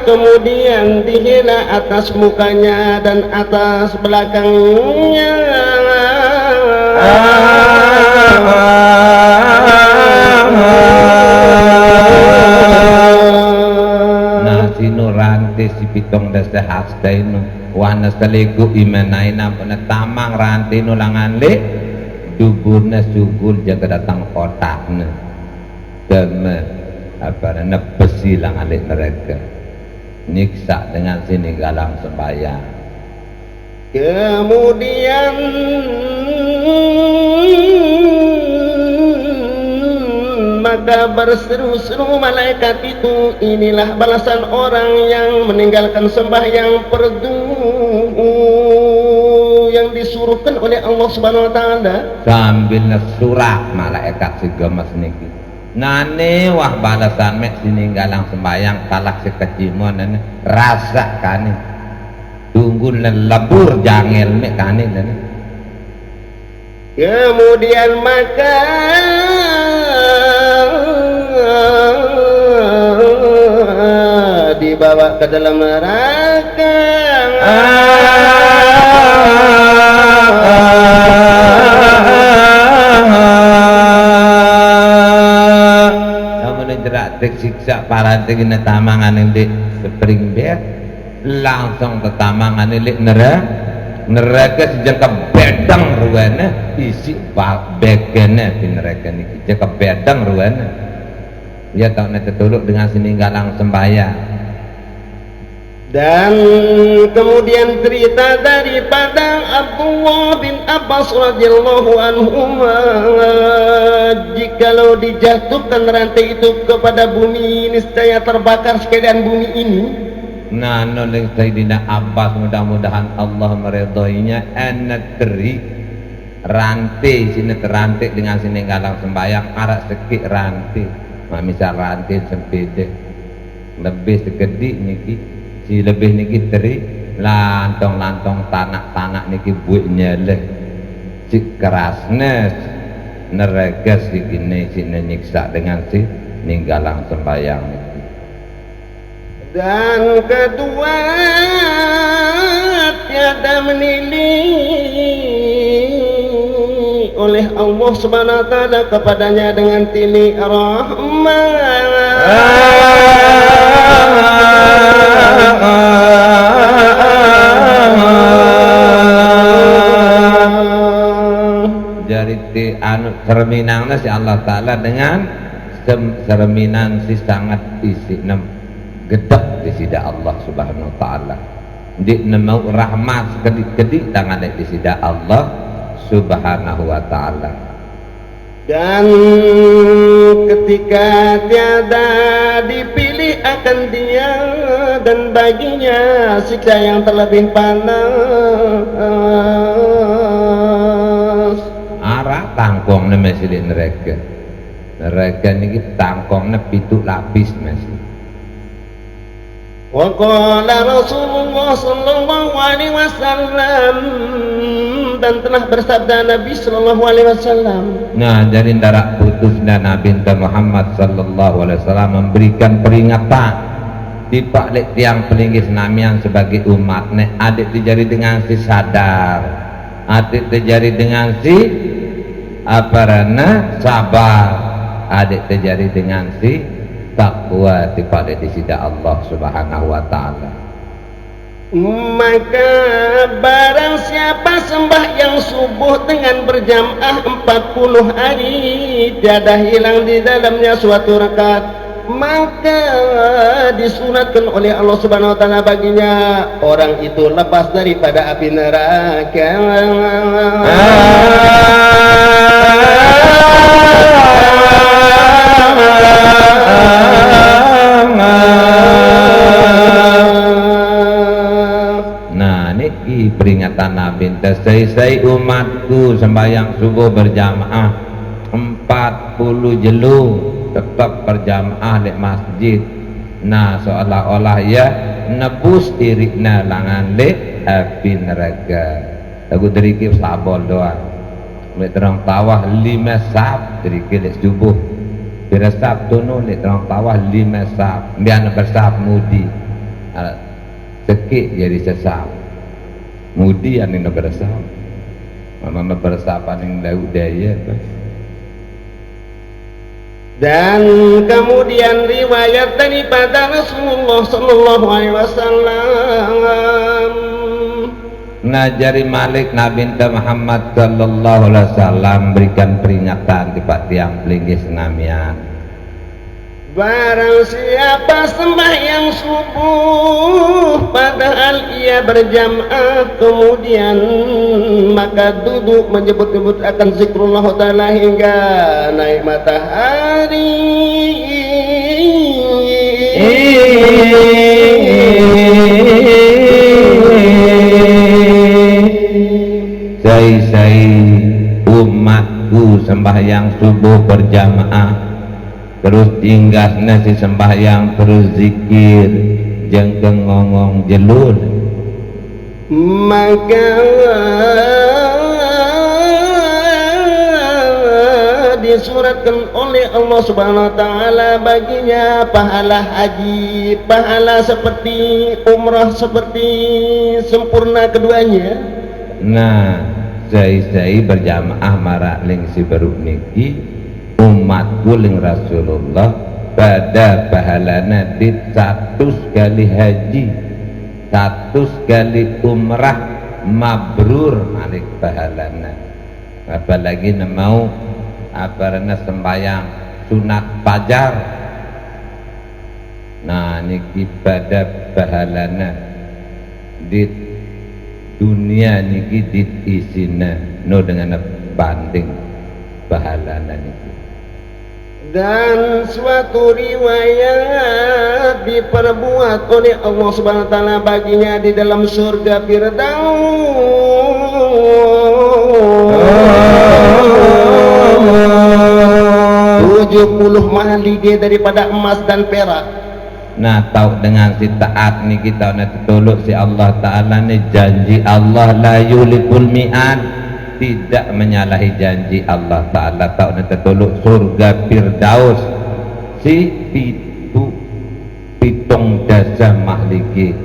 kemudian dihela atas mukanya dan atas belakangnya sino rantai si pitong dasa hasta ino wana saligo imanaina puna tamang rantai no langan le dubur na sugul jaga datang kotak na dama apa na besi langan le mereka niksa dengan sini galang sembahyang kemudian maka berseru-seru malaikat itu inilah balasan orang yang meninggalkan sembahyang fardu yang disuruhkan oleh Allah Subhanahu wa taala sambil surah malaikat segemas niki nane wah balasan mek sininggalang sembahyang kalah sekecimon rasa kane tunggu lebur jangel mek kane kemudian maka dibawa ke dalam neraka namun jerak tersiksa para tinggi tamangan yang di spring bear langsung ke tamangan ini neraka sejak bedang ruana isi bagene di neraka ini sejak bedang ruana dia tahu nanti tertuluk dengan sininggalang sembahyang dan kemudian cerita daripada Abdullah bin Abbas radhiyallahu anhuma jikalau dijatuhkan rantai itu kepada bumi niscaya terbakar sekalian bumi ini. Nah noleng Sayyidina Abbas mudah-mudahan Allah meridhoinya enak teri rantai sini terantai dengan sininggalang sembahyang arak sekik rantai misal rantai sempit lebih segede niki si lebih niki teri lantong-lantong tanak-tanak niki buatnya leh si kerasnya neraka si gini si nyiksa dengan si ninggalang sembahyang niki. Dan kedua tiada menilai oleh Allah Subhanahu wa taala kepadanya dengan tili rahmat serminangna si Allah Ta'ala dengan serminan si sangat isi nem gedek di sida Allah Subhanahu Wa Ta'ala di nemu rahmat kedik-kedik tangan di sida Allah Subhanahu Wa Ta'ala. Dan ketika tiada dipilih akan dia dan baginya siksa yang terlebih panas. Arah tangkongnya masih di neraka. Neraka ini tangkongnya pitu lapis masih. Wa qala Rasulullah sallallahu alaihi wasallam, dan telah bersabda Nabi sallallahu alaihi wasallam. Nah, jadi darak putusnya Nabi Muhammad sallallahu alaihi wasallam memberikan peringatan di balik tiang pelinggis namian sebagai umatnya. Adik dijari dengan si sadar, adik dijari dengan si aparana sabar, adik dijari dengan si takwa daripada di sida Allah Subhanahu Wa Ta'ala. Maka barang siapa sembahyang subuh dengan berjamaah 40 hari tiada hilang di dalamnya suatu rakaat, maka disunatkan oleh Allah Subhanahu Wa Ta'ala baginya orang itu lepas daripada api neraka. Nah, niki peringatan Nabi tesai umatku sembahyang subuh berjamaah 40 jelu tetap berjamaah di masjid. Nah, seolah-olah ya nebus irikna langan le api neraka. Aku deriki sabol doang. Lek terang tawah 5 sab deriki lek subuh. Bersab tunu lek terang tawah 5 sab. Biar bersab mudi. Sekik jadi sesab. Mudi yang bersab. Mama bersab yang laut daya. Dan kemudian riwayat daripada Rasulullah sallallahu alaihi wasallam. Nah, jari Malik Nabi Muhammad sallallahu alaihi wasallam berikan peringatan di tiang pelinggis namian. Barang siapa sembahyang subuh padahal ia berjamaah kemudian maka duduk menyebut-nyebut akan zikrullah ta'ala hingga naik matahari, Sai umatku sembahyang subuh berjamaah terus tinggal nasi sembahyang terus zikir jengkeng ngongong jelur, maka disuratkan oleh Allah Subhanahu Wa Ta'ala baginya pahala haji, pahala seperti umrah, seperti sempurna keduanya. Nah, sai berjamaah marak ling si baru niki umatku ling Rasulullah pada pahalana di 100 kali haji, 100 kali umrah mabrur malik pahalana. Apalagi mau aparana sembahyang sunat fajar. Nah, niki pada pahalana di dunia niki di isina no dengan banding pahalana niki. Dan suatu riwayat diperbuat oleh Allah Subhanahu Wa Ta'ala baginya di dalam surga Firdaus 70 malige daripada emas dan perak. Nah, tahu dengan si taat ni kita nak tolok si Allah Ta'ala ni janji Allah la yulikul mi'ad, tidak menyalahi janji Allah Ta'ala. Tahu nak tolok surga Firdaus si pitung dasa mahliki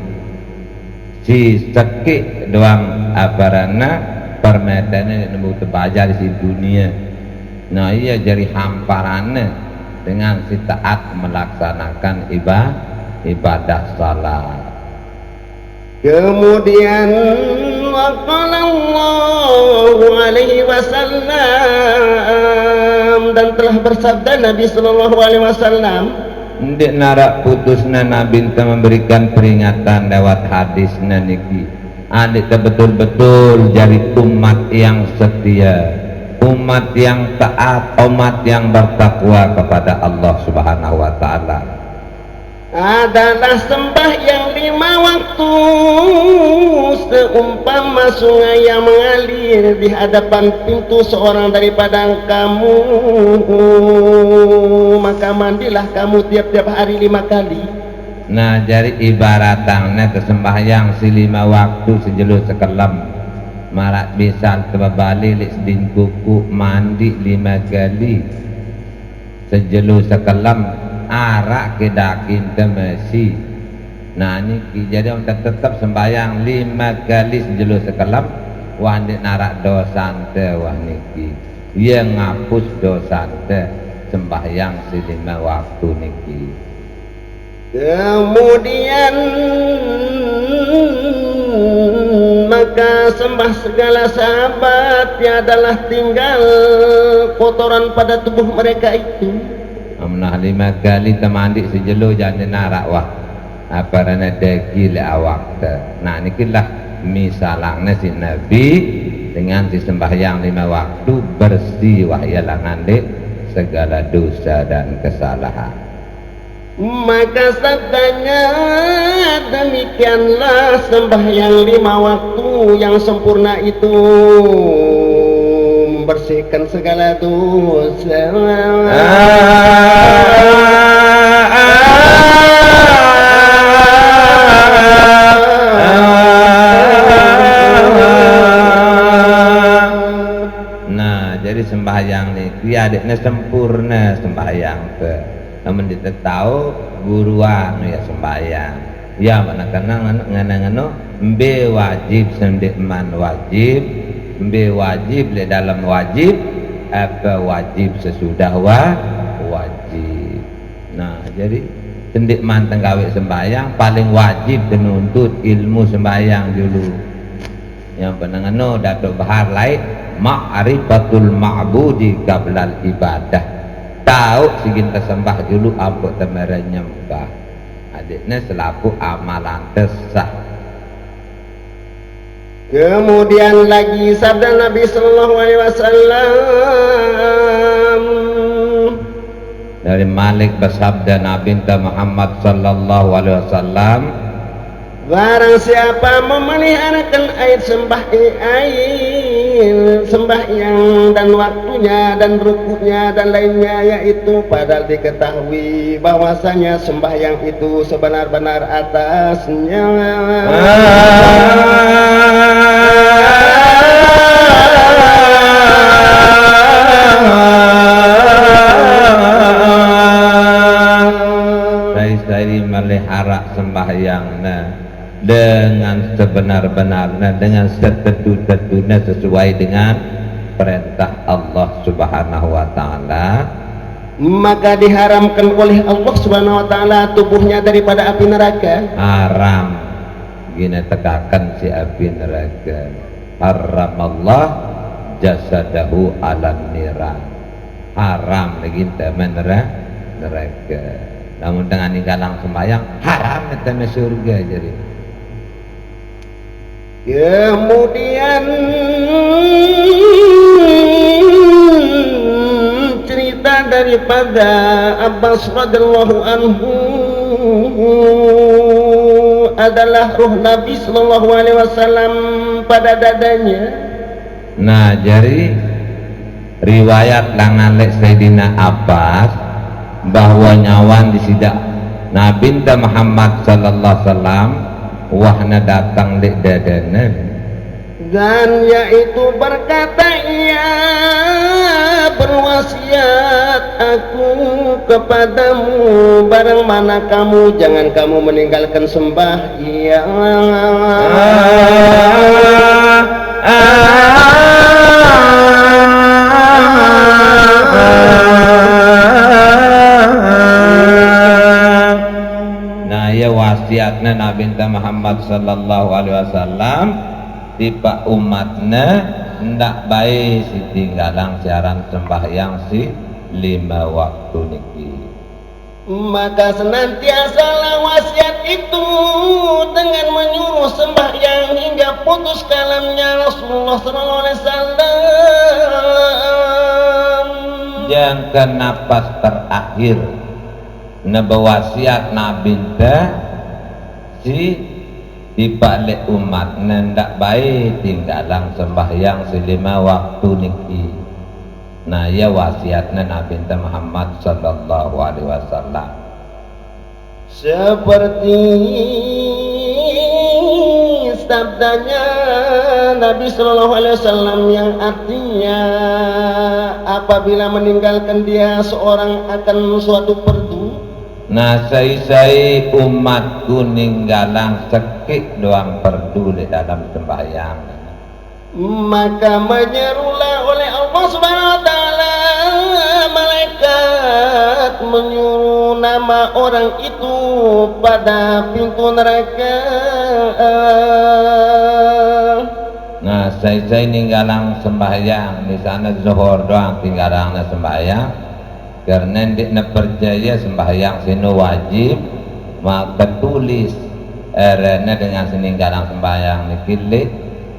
si sekik doang aparana permedannya nemu terbajar di dunia. Nah, ia jadi hamparannya dengan si taat melaksanakan ibadah salat. Kemudian Sallallahu alaihi wasallam, dan telah bersabda Nabi Sallallahu alaihi wasallam, ndik narak putusna Nabi memberikan peringatan lewat hadisna niki. Adik betul-betul jadi umat yang setia, umat yang taat, umat yang bertakwa kepada Allah Subhanahu wa taala. Adalah sembahyang 5 waktu seumpama sungai yang mengalir di hadapan pintu seorang daripada kamu, maka mandilah kamu tiap-tiap hari 5 kali. Nah, jadi ibaratnya kesembahyang si 5 waktu sejelo sekelam marak bisa terbalik lik sedin kuku mandi 5 kali sejelo sekelam arak kedakin temesi. Nah ini jadi untuk tetap sembahyang 5 kali sejelo sekelam wandik narak dosa ante wah niki ia ngapus dosa ante sembahyang si 5 waktu niki. Kemudian maka sembah segala sahabat adalah tinggal kotoran pada tubuh mereka itu. Amnah 5 kali temandi sejelo jangan narak wah apa rana deki le awak te. Nah nikilah misalnya si Nabi dengan si sembahyang 5 waktu bersih wah ialangan dek segala dosa dan kesalahan. Maka sabdanya, demikianlah sembahyang 5 waktu yang sempurna itu membersihkan segala dosa. Nah, jadi sembahyang ini adiknya sempurna sembahyang ke. Namun kita tahu guruan ya sembahyang ya mana kenang ngana-ngano mbe wajib sendik man wajib mbe wajib le dalam wajib apa wajib sesudah wajib. Nah jadi sendik man tenggawe sembahyang paling wajib menuntut ilmu sembahyang dulu yang penangano datuk bahar lain ma'rifatul ma'budi qablal ibadah, tahu sigin tersembah dulu apa temera nyembah adiknya selaku amalan tesah. Kemudian lagi sabda Nabi Sallallahu Alaihi Wasallam dari Malik bersabda Nabi Muhammad Sallallahu Alaihi Wasallam, barang siapa memeliharakan air sembahyang dan waktunya dan rukuknya dan lainnya, yaitu padahal diketahui bahwasanya sembahyang itu sebenar-benar atasnya dari melihara sembahyangnya dengan sebenar-benarnya, dengan setetu-tetunya sesuai dengan perintah Allah Subhanahu wa taala, maka diharamkan oleh Allah Subhanahu wa taala tubuhnya daripada api neraka. Haram gini tekakan si api neraka. Haram Allah jasadahu ala niran. Haram lagi temen neraka. Namun dengan ninggalang sembahyang haram temen surga jadi. Kemudian cerita daripada Abbas radhiyallahu anhu adalah ruh Nabi Sallallahu Alaihi Wasallam pada dadanya. Nah jadi riwayat langan lek Sayyidina Abbas bahwa nyawan di sidak Nabi Muhammad Sallallahu Alaihi Wasallam wahna datang di dadana dan yaitu berkata, ia berwasiat aku kepadamu, barang mana kamu jangan kamu meninggalkan sembahyang. Nah ya wasiatnya Nabi Muhammad Sallallahu Alaihi Wasallam tiba umatnya ndak baik si tinggalan siaran sembahyang si 5 waktu niki. Maka senantiasalah wasiat itu dengan menyuruh sembahyang hingga putus kalamnya Rasulullah SAW. Yang napas terakhir nebawasiat Nabi si dibalik umat nendak baik tinggalan sembahyang si 5 waktu niki. Nah ya wasiatnya Nabi Muhammad sallallahu alaihi wasallam seperti sabdanya Nabi sallallahu alaihi wasallam yang artinya apabila meninggalkan dia seorang akan suatu perdu. Nah saya umatku ninggalan sekik doang perdu di dalam sembahyang, maka menyerulah oleh Allah Subhanahu wa taala malaikat menyuruh nama orang itu pada pintu neraka. Nah saya ninggalan sembahyang di sana zuhur doang tinggalan sembahyang karena dia percaya sembahyang sini wajib maka tulis erena dengan seninggalan sembahyang nikilih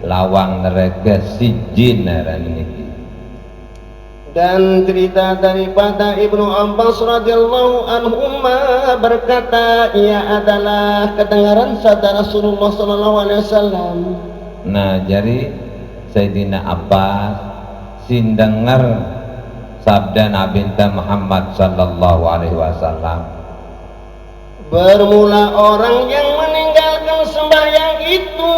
lawang neraka sijin niki. Dan cerita daripada Ibnu Abbas radhiyallahu anhuma berkata ia adalah kedengaran sabda Rasulullah sallallahu alaihi wasallam. Nah jadi Sayyidina Abbas sin dengar sabda Nabi Muhammad sallallahu alaihi wasallam, bermula orang yang meninggalkan sembahyang itu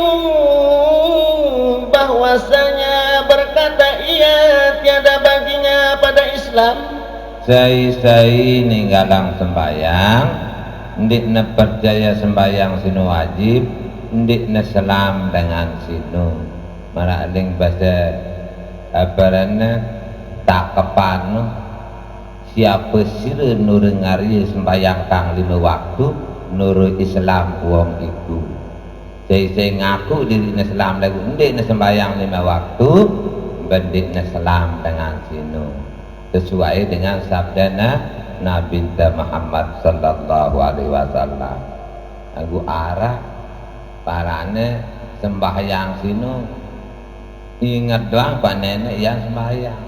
bahwasanya berkata ia tiada baginya pada Islam. Saya ninggalang sembahyang ndik ne percaya sembahyang sinu wajib ndik ne selam dengan sinu maraling bahasa abarana tak kepan siapa sira nur ngari sembahyang kang 5 waktu nur Islam wong iku. Saya ngaku diri Islam lagu ndik sembahyang 5 waktu bendik Islam dengan sinu sesuai dengan sabda Nabi Muhammad sallallahu alaihi wasallam. Aku arah parane sembahyang sinu ingat doang pak nenek yang sembahyang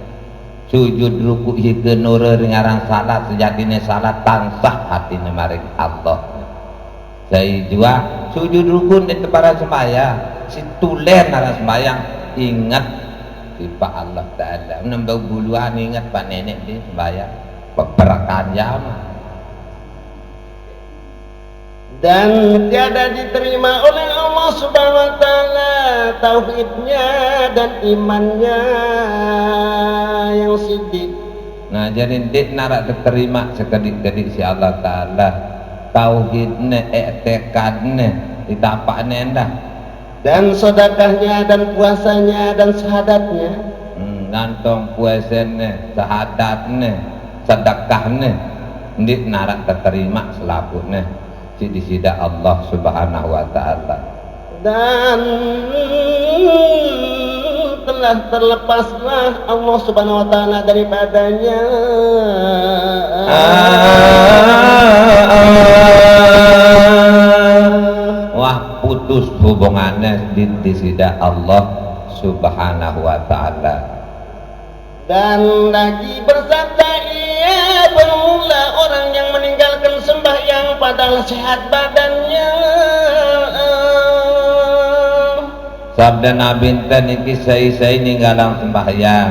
sujud ruku hingga nur ngarang salat sejatine salat tansah hatine maring Allah. Saya juga sujud rukun di tempat sembahyang si tulen arah sembahyang ingat sifat Allah Ta'ala nambah buluan ingat pak nenek di sembahyang peperakan jama dan tiada diterima oleh Allah Subhanahu wa taala tauhidnya dan imannya yang siddiq. Nah jadi dik narak diterima sekedik-kedik si Allah Ta'ala tauhidnya i'tiqadnya ditapaknya endah dan sedekahnya dan puasanya dan syahadatnya gantong puasanya syahadatnya sedekahnya ndik narak terima selaputnya di sida Allah Subhanahu wa taala dan telah terlepaslah Allah Subhanahu wa taala daripadanya wah putus hubungannya di sida Allah Subhanahu wa taala. Dan lagi bersabda ia bermula orang yang meninggalkan sembahyang padahal sehat badannya. Sabda Nabi niki saya ninggalang sembahyang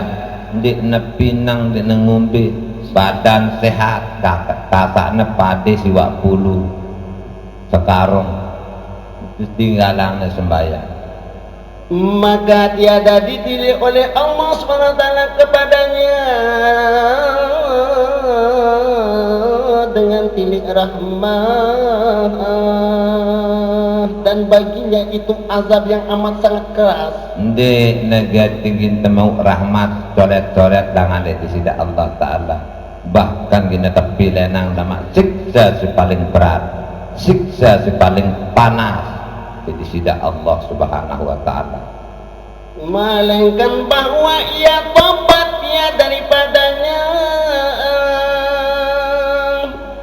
ndik nepinang ndik ngombe badan sehat kakaknya pade siwak pulu sekarang tinggalan sembahyang maka tiada dipilih oleh Allah SWT kepadanya dengan tilik rahmat dan baginya itu azab yang amat sangat keras. Ndek negatifin temau rahmat coret-coret dengan di sida Allah Ta'ala bahkan gini tepi lenang nama siksa si paling berat siksa si paling panas di sida Allah Subhanahu wa taala. melainkan bahwa ia tobat ia daripadanya.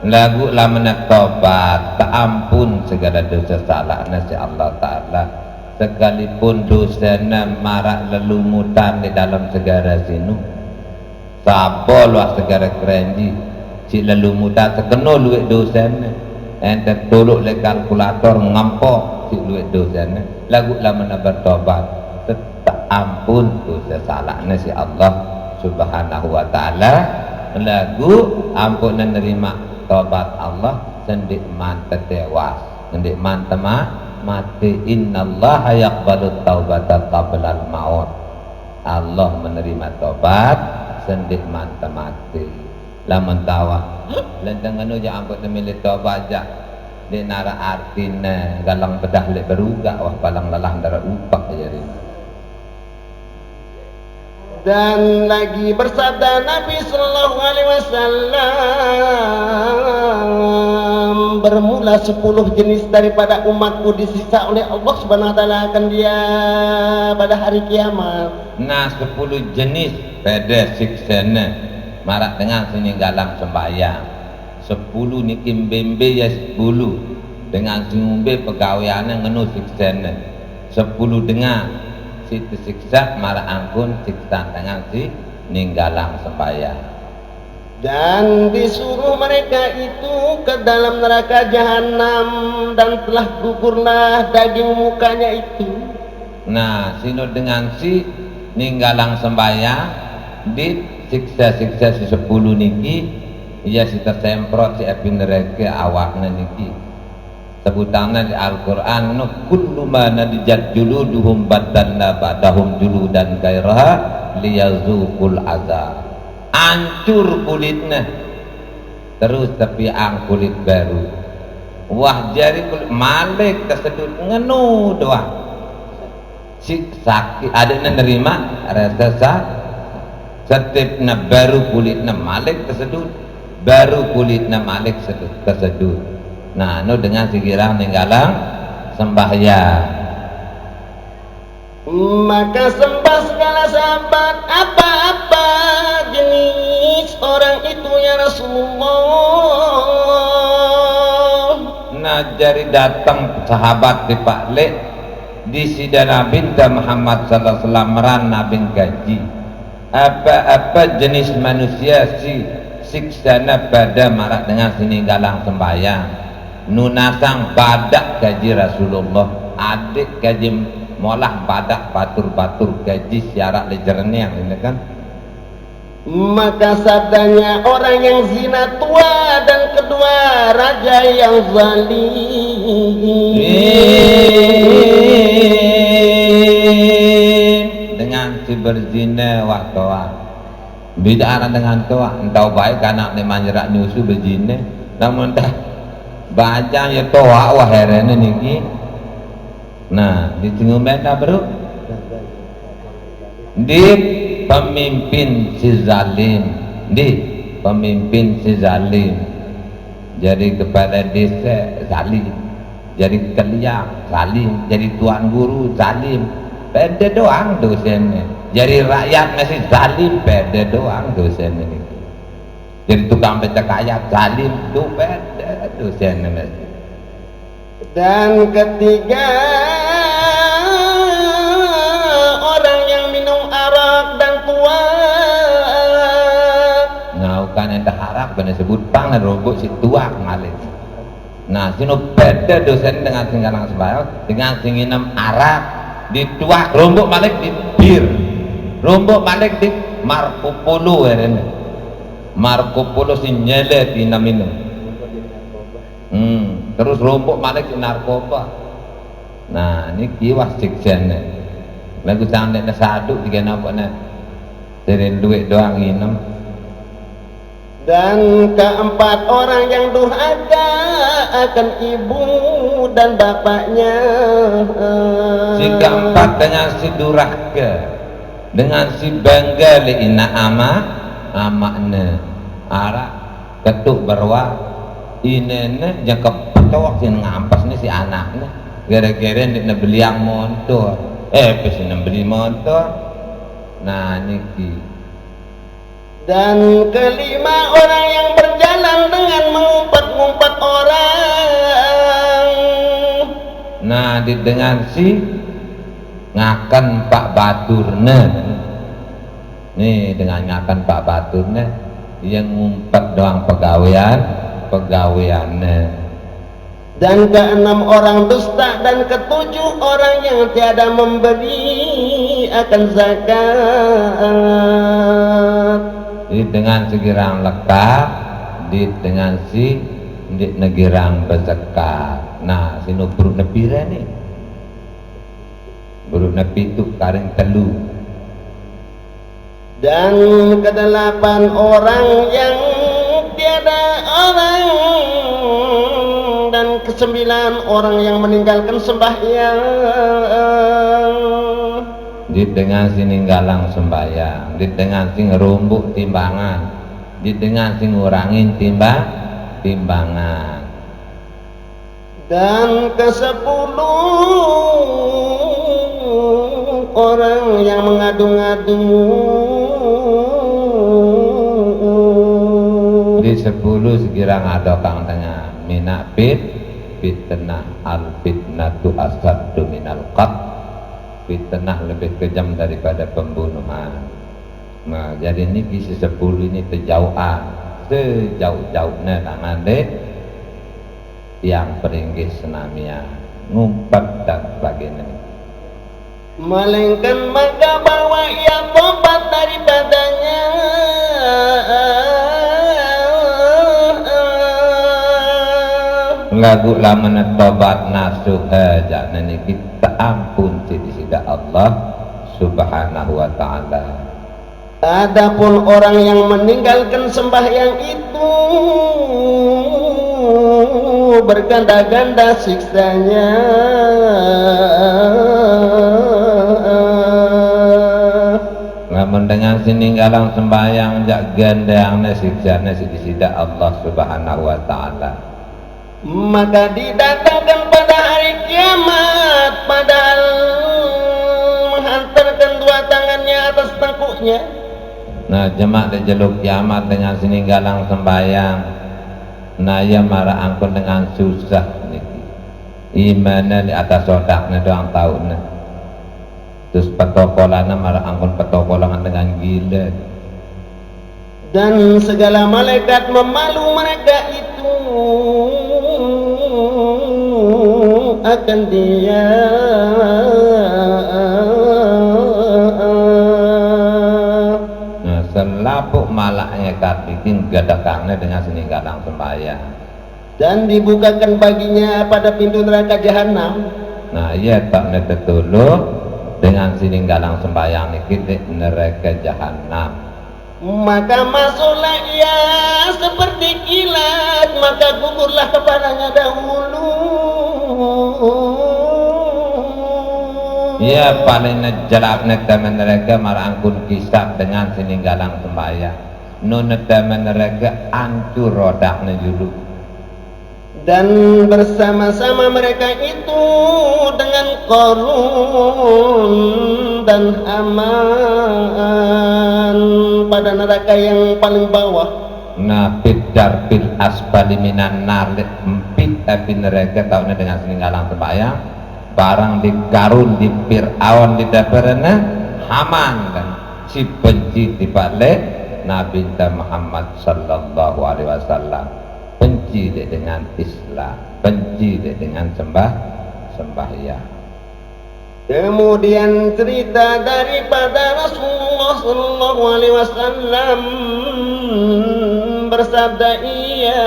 Lagu lamana tobat tak ampun segala dosa salahna si Allah Ta'ala, sekalipun dosana marak lelumutan di dalam segara sinu sabol wah segara kerenji si lelumutan terkena luit dosana ente tolok le kalkulator ngampok si luit dosana. Lagu lamana bertobat tak ampun dosa salahna si Allah Subhanahu wa Ta'ala. Lagu ampun nerima tobat Allah sendik man tetewas sendik man mati. Innallaha yaqbalu taubata qablal maut. Allah menerima tobat sendik man mati. Lamun tawa lentang anu ja ampun temile tobat ja di nara artina galang bedah le beruga wah palang lelah dara upak jadi. Dan lagi bersabda Nabi Sallallahu Alaihi Wasallam, bermula 10 jenis daripada umatku disiksa oleh Allah Subhanahu Wa Taala akan dia pada hari kiamat. Nah 10 jenis pada siksana marak dengan seninggalan sembahyang. 10 nikim bembe ya 10 dengan singumbe pegawaiannya ngenu siksana. 10 dengan si tersiksa marah angkun siksa dengan si ninggalang sembahyang. Dan disuruh mereka itu ke dalam neraka jahanam dan telah gugurlah daging mukanya itu. Nah sino dengan si ninggalang sembahyang di siksa-siksa si 10 niki ia si tersemprot si api neraka awakna niki. Sebutannya di Al-Quran kullu ma nadijat juluduhum badalna ba'dahum juludan gairaha liyazuqul azab. Hancur kulitnya terus tapi ang kulit baru. Wah jari kulit malik tersedut ngenu doang si sakit ada nerima rasa setipna baru kulitnya malik tersedut baru kulitnya malik tersedut. Nah, nu dengan sekirang ninggalang sembahyang. Maka sembah segala sahabat apa-apa jenis orang itu ya Rasulullah. Nah, jari datang sahabat di Pak Lek di sidana binta Muhammad sallallahu alaihi wasallam meran nabi gaji. Apa-apa jenis manusia si siksana pada marak dengan sininggalang sembahyang. Nunasang badak gaji Rasulullah adik gaji molah badak batur-batur gaji syarat lejernya yang ini kan. Maka sabdanya orang yang zina tua dan kedua raja yang zalim dengan si berzina wah toa bid'ah dengan toa entau baik karena ni manjerak nyusu berzina namun tak bajang ya toa wah herene niki. Nah di tinggumbenda bro di pemimpin si zalim jadi kepala desa zalim, jadi keliang zalim, jadi tuan guru zalim, pede doang dosennya. Jadi rakyat masih zalim, pede doang dosennya. Jadi tukang becak ayat zalim tuh pede dosennya masih. Dan ketiga orang yang minum arak dan tua. Nah kan enda harap benar sebut pang dan robot si tuak ngalih. Nah sino beda dosen dengan singgalang sembahyang dengan singinem arak dituak rombok malik di bir, rombok malik di Marco Polo ini. Marco Polo si nyele di minum. Terus rombok malik di narkoba. Nah ini kiwas siksanya. Lagu cantik saduk tiga nampaknya dari duit doang inem. Dan keempat orang yang durhaka akan ibu dan bapaknya. Si keempat dengan si durhaka, dengan si bangga liina amaknya arak ketuk berwa inene jangka petawak si ngampas nih si anaknya gara-gara dia beli yang motor Pesen beli motor. Nah niki. Dan kelima, orang yang berjalan dengan mengumpat-ngumpat orang. Nah dengan si ngakan Pak Baturne. Nih dengan ngakan Pak Baturne yang ngumpet doang pegawaiannya. Dan keenam, orang dusta. Dan ketujuh, orang yang tiada memberi akan zakat. Di dengan segirang lekat, di dengan si di negirang berzakat. Nah sini buruk nepira nih, buruk nepi itu karing telu. Dan kedelapan, orang yang tiada orang. Dan kesembilan, orang yang meninggalkan sembahyang. Di dengan si ninggalang sembahyang, di dengan si ngerumbuk timbangan, di dengan si ngurangin timbangan. Dan ke-10, orang yang mengadu-ngadu. Di 10 sekirang ada kang dengan mina fitnah al fitnatu asaddu minal qatl. Fitnah lebih kejam daripada pembunuhan. Nah jadi ini kisi 10 ini terjauhan sejauh-jauhnya tangan dek yang peringgih senamia ngumpet dan sebagainya. Melainkan maka bahwa ia tobat daripadanya. Lagu lama tobat nasuh aja nani kita ampun sida Allah subhanahu wa ta'ala. Adapun orang yang meninggalkan sembahyang itu berganda-ganda siksanya. Namun dengan sininggalang sembahyang jak gandang siksanya sida Allah subhanahu wa ta'ala. Maka didatangkan pada hari kiamat, padahal menghantarkan dua tangannya atas tengkuknya. Nah jemaah dijeluk kiamat dengan sininggalang sembahyang. Nah ya marah angkut dengan susah niki. Imannya di atas odaknya doang tahunnya. Terus petokolana marah angkut petokolangan dengan gila. Dan segala malaikat memalu mereka itu akan dia. Nah selapuk malaknya bikin gadakangnya dengan sininggalang sembahyang. Dan dibukakan baginya pada pintu neraka jahanam. Nah iya tak netetuluh dengan sininggalang sembahyang niki neraka jahanam. Maka masuklah ia seperti kilat, maka gugurlah kepalanya dahulu. Ia paling nejelak teman mereka marangkun kisah dengan sininggalang sembahyang. Nun teman mereka ancur rodaknya julu. Dan bersama-sama mereka itu dengan Qarun dan Haman pada neraka yang paling bawah. Nah bidar bil asbali minan nar empit tapi neraka tahunya dengan sininggalang sembahyang. Barang di Qarun di Fir'aun di daperana Haman dan si benci di balik Nabi Muhammad sallallahu alaihi wasallam. Benci dengan Islam, benci dengan sembahyang. Kemudian cerita daripada Rasulullah sallallahu alaihi wasallam bersabda ia.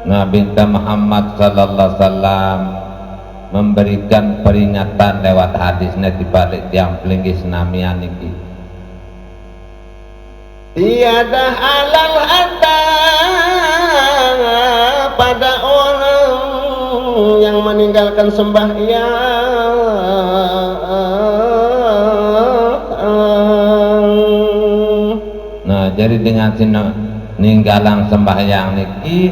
Nabi Muhammad sallallahu alaihi wasallam memberikan peringatan lewat hadisnya di balik tiang pelinggih senamian ini. Tiada halal harta pada orang yang meninggalkan sembahyang. Nah, jadi dengan ninggalang sembahyang niki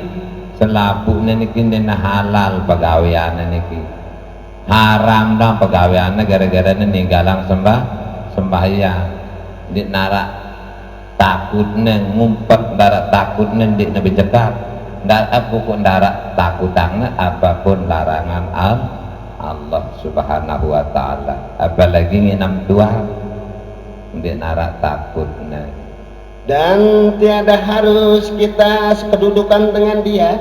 selapuknya niki dina halal pegawaian niki. haram dong pegawaiannya gara-gara ninggalang sembahyang di narak takutnya ngumpet darat takutnya di nabi cekap darat pokok darat takutangnya apapun larangan Allah subhanahu wa ta'ala, apalagi nginam tua di narak takutnya. Dan tiada harus kita sekedudukan dengan dia.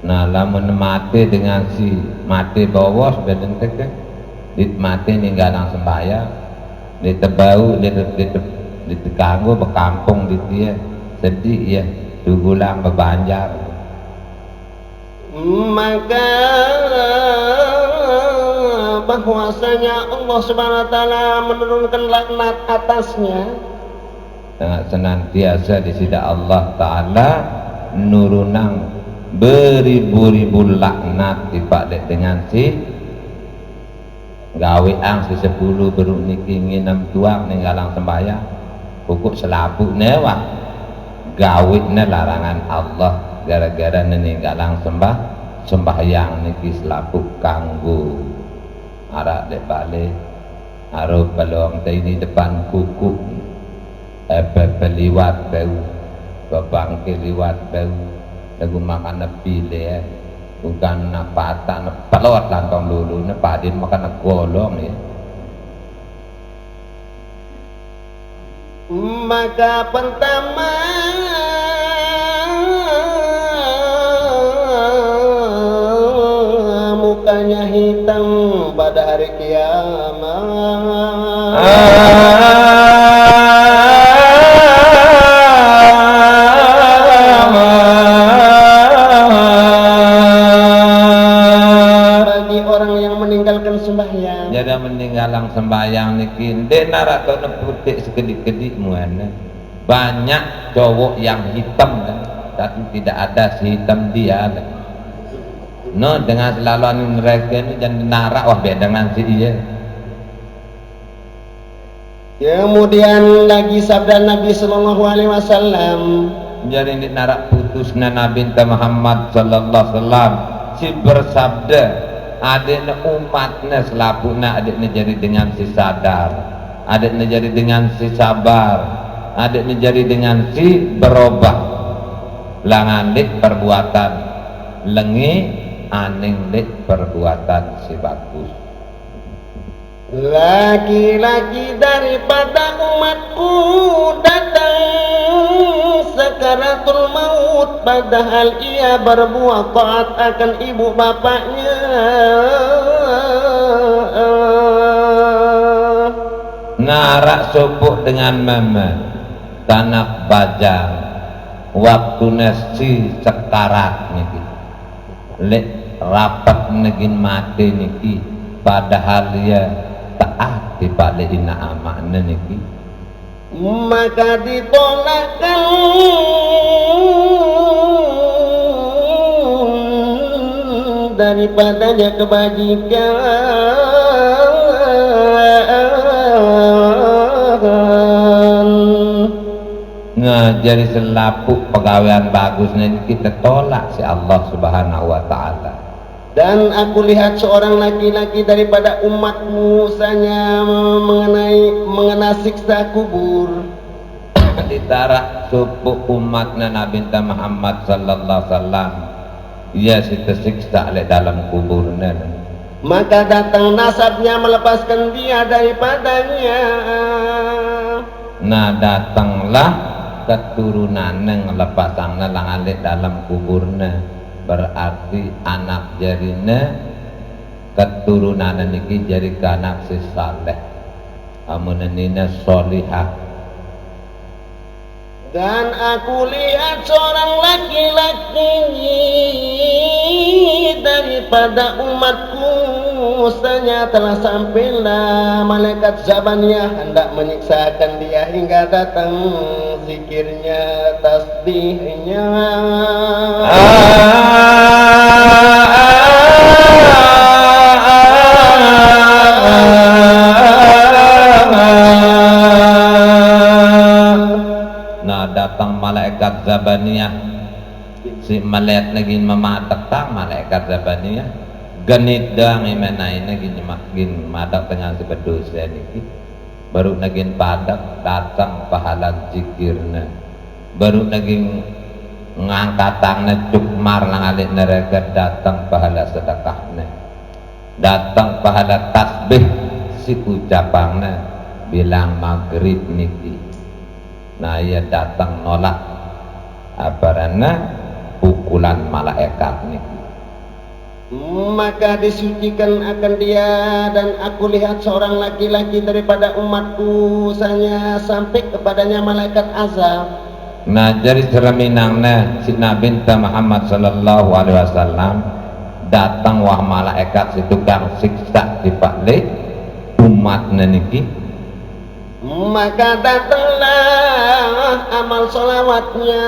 Nah lamun mati dengan si mati bawas beden teke dit mati ninggalang sembahyang ditebau ditekanggu bekampung di dia sedih ya dugulang bebanjar. Maka bahwasanya Allah subhanahu wa ta'ala menurunkan laknat atasnya, senantiasa di sida Allah ta'ala nurunang beribu-ribu laknat dipadek dengan si gawe ang si 10 beruk niki nginam tuang ninggalang sembahyang pokok selapuk newa gawe ne larangan Allah gara-gara ninggalang sembahyang niki selapuk kanggo arak dek balik aruh peluang ini depan kuku liwat bau babangke liwat bau lagu makan pilih bukan patah pelot lantong dulu padin makan golong ya. Maka pertama mukanya hitam pada hari kiamat. Sembahyang jadi meninggalang sembahyang niki denar atau putih sekedik-kedik muana banyak cowok yang hitam kan tapi tidak ada si hitam dia kan. No dengan selaluan mereka ini dan narak wah beda dengan si dia. Kemudian lagi sabda Nabi Sallallahu Alaihi Wasallam jadi ini narak putusnya Nabi Muhammad Sallallahu Alaihi Wasallam si bersabda adiknya umatnya selapuknya adiknya jadi dengan si sadar adiknya jadi dengan si sabar adiknya jadi dengan si berubah langan lik perbuatan lengi aning lik perbuatan si bagus. Laki-laki daripada umatku datang sakaratul maut padahal ia berbuat taat akan ibu bapaknya. Narak subuh dengan mama tanah bajang waktu nasi sekarat niki lek rapat negin mati niki padahal dia taat dibalik ina amakna niki maka ditolakkan daripadanya kebajikan. Nah jadi selapuk pegawaian bagus ini kita tolak si Allah subhanahu wa ta'ala. Dan aku lihat seorang laki-laki daripada umatmu sanya mengenai siksa kubur. Ditarak subuh umatnya Nabi Muhammad sallallahu alaihi wasallam ia si tersiksa oleh dalam kuburnya. Maka datang nasabnya melepaskan dia daripadanya. Nah datanglah keturunan yang lepasangnya langalik dalam kuburnya berarti anak jarina keturunan niki jadi anak si saleh amunanina solihah. Dan aku lihat seorang laki-laki daripada umatku sanya telah sampailah malaikat Zabaniyah hendak menyiksakan dia hingga datang zikirnya tasbihnya. Datang malaikat Zabaniyah si malaikat lagi mematak malaikat Zabaniyah genit dang imenaina gin madak dengan sebedosa niki baru nagin padak datang pahala zikirna baru naging ngangkatangna cukmar langalik neraka datang pahala sedekahna datang pahala tasbih si ucapangna bilang maghrib niki nah ia datang nolak aparana pukulan malaikat niki maka disucikan akan dia dan aku lihat seorang laki-laki daripada umatku sanya sampai kepadanya malaikat azab. Nah jadi cerminangna si Nabi Muhammad sallallahu alaihi wasallam datang wah malaikat si tukang siksa di paklik umatna niki maka datanglah amal sholawatnya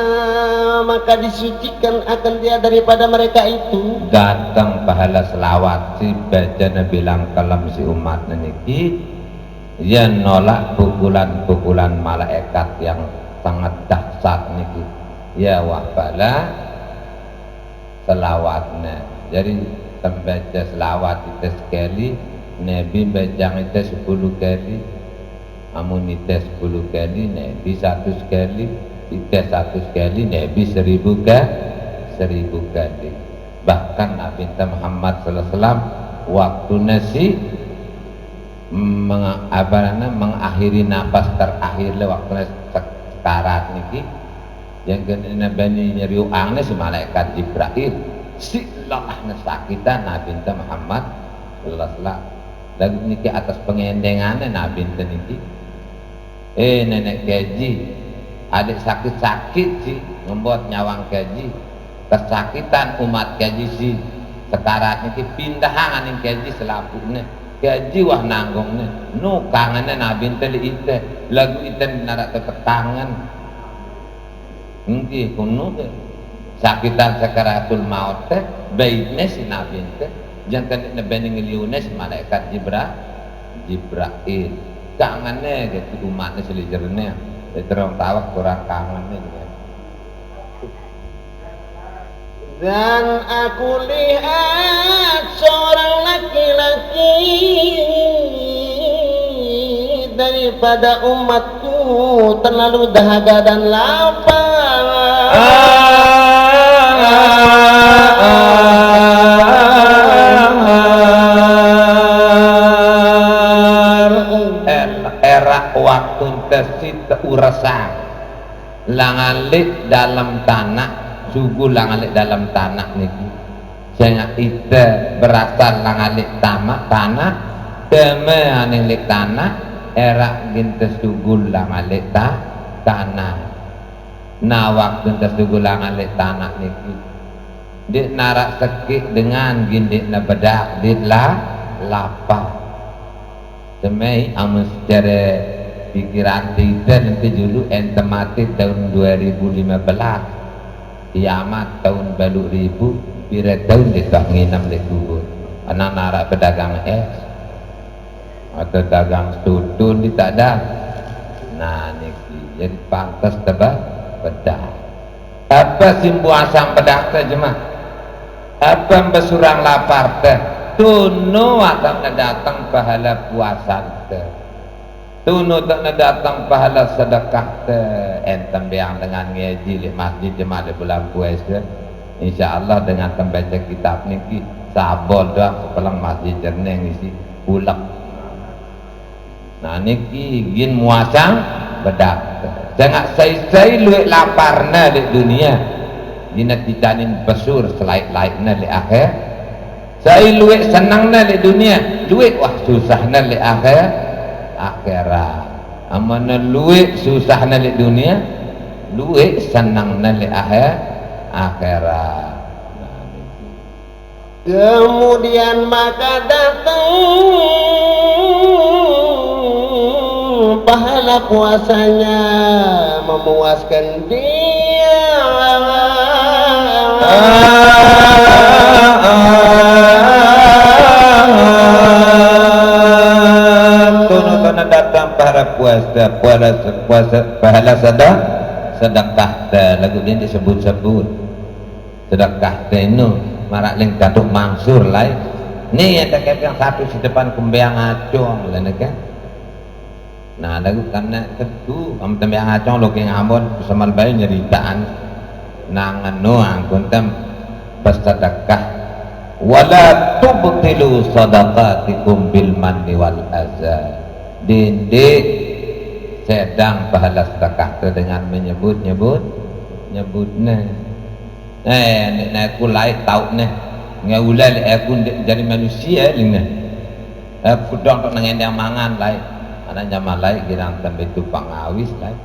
maka disucikan akan dia daripada mereka itu datang pahala selawat si bacana bilang kalam si umat niki ya nolak pukulan-pukulan malaikat yang sangat dahsyat niki ya wahbala selawatnya jadi tembaca selawat itu sekali Nabi baca itu 10 kali amun itu 10 kali Nabi 1 kali itu 1 kali Nabi 1000 kali bahkan Nabi Muhammad sallallahu alaihi wasallam waktu nasi mengakhiri nafas terakhir le waktu sekarat niki yang kena bani nyeriu angna si malaikat Jibril si lemahna sakitan Nabi Muhammad sallallahu alaihi wasallam lagi niki atas pengendengannya Nabi niki nenek gaji adik sakit-sakit sih membuat nyawang gaji kesakitan umat gaji sih sekarang ini pindahan yang gaji selapuknya gaji wah nanggungnya nu kangennya Nabi teli ite lagu ite narak ketangan mungkin kuno sakitan sakaratul maut teh baiknya si Nabi teh jangan nabi ngeliune si malaikat Jibril kangennya gitu umatnya selijernya terong tawa kurang kangennya gitu. Dan aku lihat seorang laki-laki daripada umatku terlalu dahaga dan lapar waktu tesit urasan langalik dalam tanah sugu langalik dalam tanah niki saya ite berasal langalik tanah teme aning tanah era gintes sugu langalik tanah nah waktu gintes sugu langalik tanah niki di narak sekik dengan gindik na bedak di lapar temai amun secara pikiran kita nanti dulu ente mati tahun 2015 kiamat tahun balu ribu pira tahun kita nginam di kubur anak narak pedagang es atau dagang tutun di tak ada nah niki jadi pantas tebak pedah apa simpuasang pedah teh jemaah apa besurang lapar teh tunu atau datang pahala puasa teh tunu tak datang pahala sedekah te entem yang dengan ngaji di masjid jemaah di bulan puasa insyaallah dengan membaca kitab niki sabol doang sepelang masjid jernih isi ulek nah niki gin muasang bedak jangan say luik laparna di dunia dina ditanin besur selaik-laikna di akhir saya luik senangna di dunia luik wah susahna di akhir akhirat amana luik susah nali dunia luik senang nali akhirat kemudian maka datang pahala puasanya memuaskan dia datang para puasa pahala sedekah lagu ini disebut-sebut sedekah itu marak ling datuk mangsur lai Ni ada yang satu di depan kembiang acong lah kan. Nah lagu karena itu kamu kembiang acong lo keng ambon semal bayi nyeritaan nangan noang kuntem bersedekah wala tubtilu sadaqatikum bil manni wal azza. Dinde sedang pahala sedekah dengan menyebutnya aku lain tahu nih ngulai aku dari manusia ini aku dong tak nangen yang mangan lain anak zaman lain girang sampai tu pangawis lain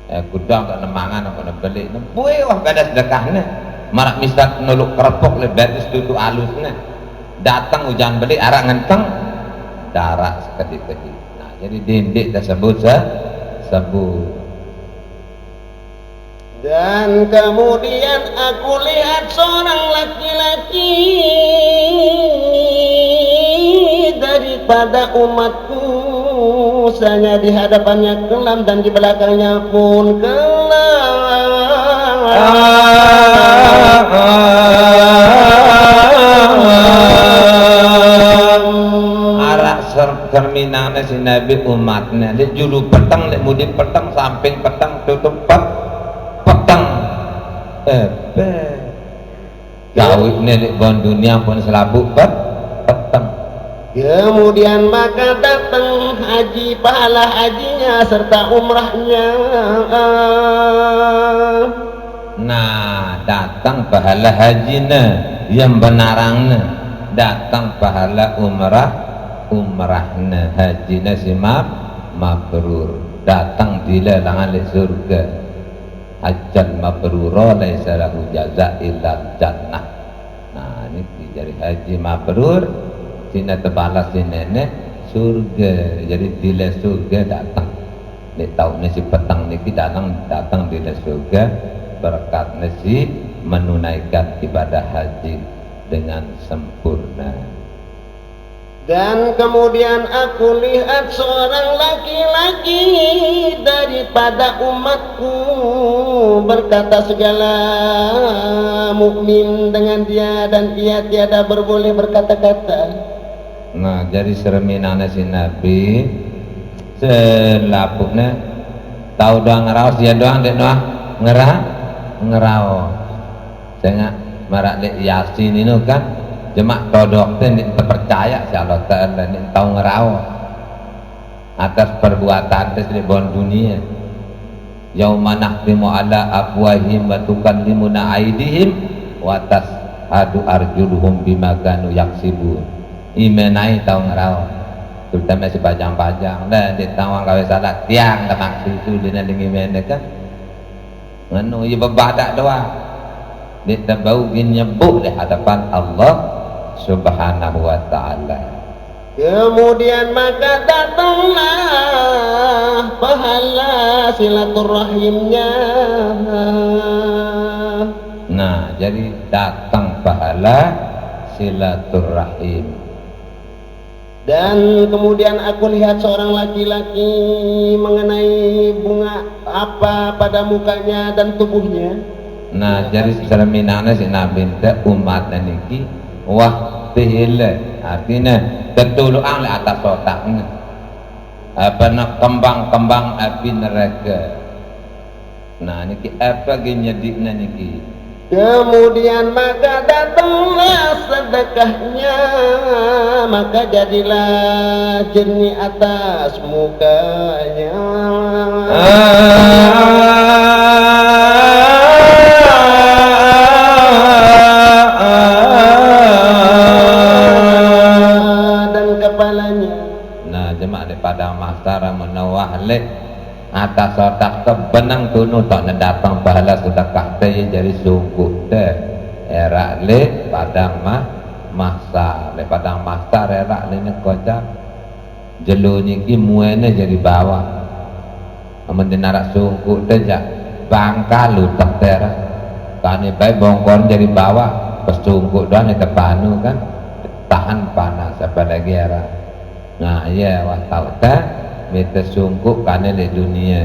aku dong tak mangan aku nak beli buih wah kada sedekahnya marak misal nuluk kerepok lebar itu alusnya datang hujan beli arak ngenteng darah sekedip-kedip. Nah jadi dindik tersebut sebut. Dan kemudian aku lihat seorang laki-laki daripada umatku, usahanya di hadapannya kelam dan di belakangnya pun kelam. Arak terminalnya si Nabi umatnya, dia julu petang, dia mudi petang, samping petang, tutup petang. Gawik nelik bon dunia pun selabuk petang. Kemudian maka datang haji, pahala hajinya serta umrahnya. Nah datang pahala hajinya yang benarangnya, datang pahala umrahnya hajinya si mabrur, datang dilelangan di surga. Hajjan mabrura laisa lahu jaza illa jannah. Nah ini jadi haji mabrur sini terbalas si nenek surga. Jadi dile surga datang di tahun si petang niki datang dile surga berkat nasi menunaikan ibadah haji dengan sempurna. Dan kemudian aku lihat seorang laki-laki daripada umatku berkata segala mukmin dengan dia dan ia tiada berboleh berkata-kata. Nah jadi sereminana si Nabi selapuknya tahu doang ngerawas dia doang dek doang ngerawas. Saya marak dek Yasin ini kan jemak todok ini terpercaya si Allah Ta'ala ini tahu ngerawat atas perbuatan di bon dunia. Yauma nahtimu ala afwahim wa tukallimuna aydihim wa tashhadu arjuluhum bima kanu yaksibun. Imenai tahu ngerawat terutama si pajang-pajang dan di tawang kawe salat tiang tak maksud itu dengan imene kan nganu ya bebadak doang di tabau gin nyebut di hadapan Allah Subhanahu wa ta'ala. Kemudian maka datanglah pahala silaturahimnya. Nah jadi datang pahala silaturahim. Dan kemudian aku lihat seorang laki-laki mengenai bunga apa pada mukanya dan tubuhnya. Nah jadi secara minana si Nabi umat niki wah tihile artinya ketuluan le atas otaknya apa nak kembang-kembang api neraka. Nah niki apa genyedikna niki. Kemudian maka datanglah sedekahnya, maka jadilah jernih atas mukanya. Dan kepalanya. Nah jemaah di padang mahsyar menawah lek atas otak kebenang tunu tak datang pahala sedekah teh jadi sungguh teh era le padang mahsyar le padang mahsyar era le ne kocak jelu niki muene jadi bawah amun dinarak sungguh teh jak bangka lutak teh kane bae bongkon jadi bawah pesungguh doang itu panu kan tahan panas apalagi era. Nah iya wah tahu teh mete sungguh karena di dunia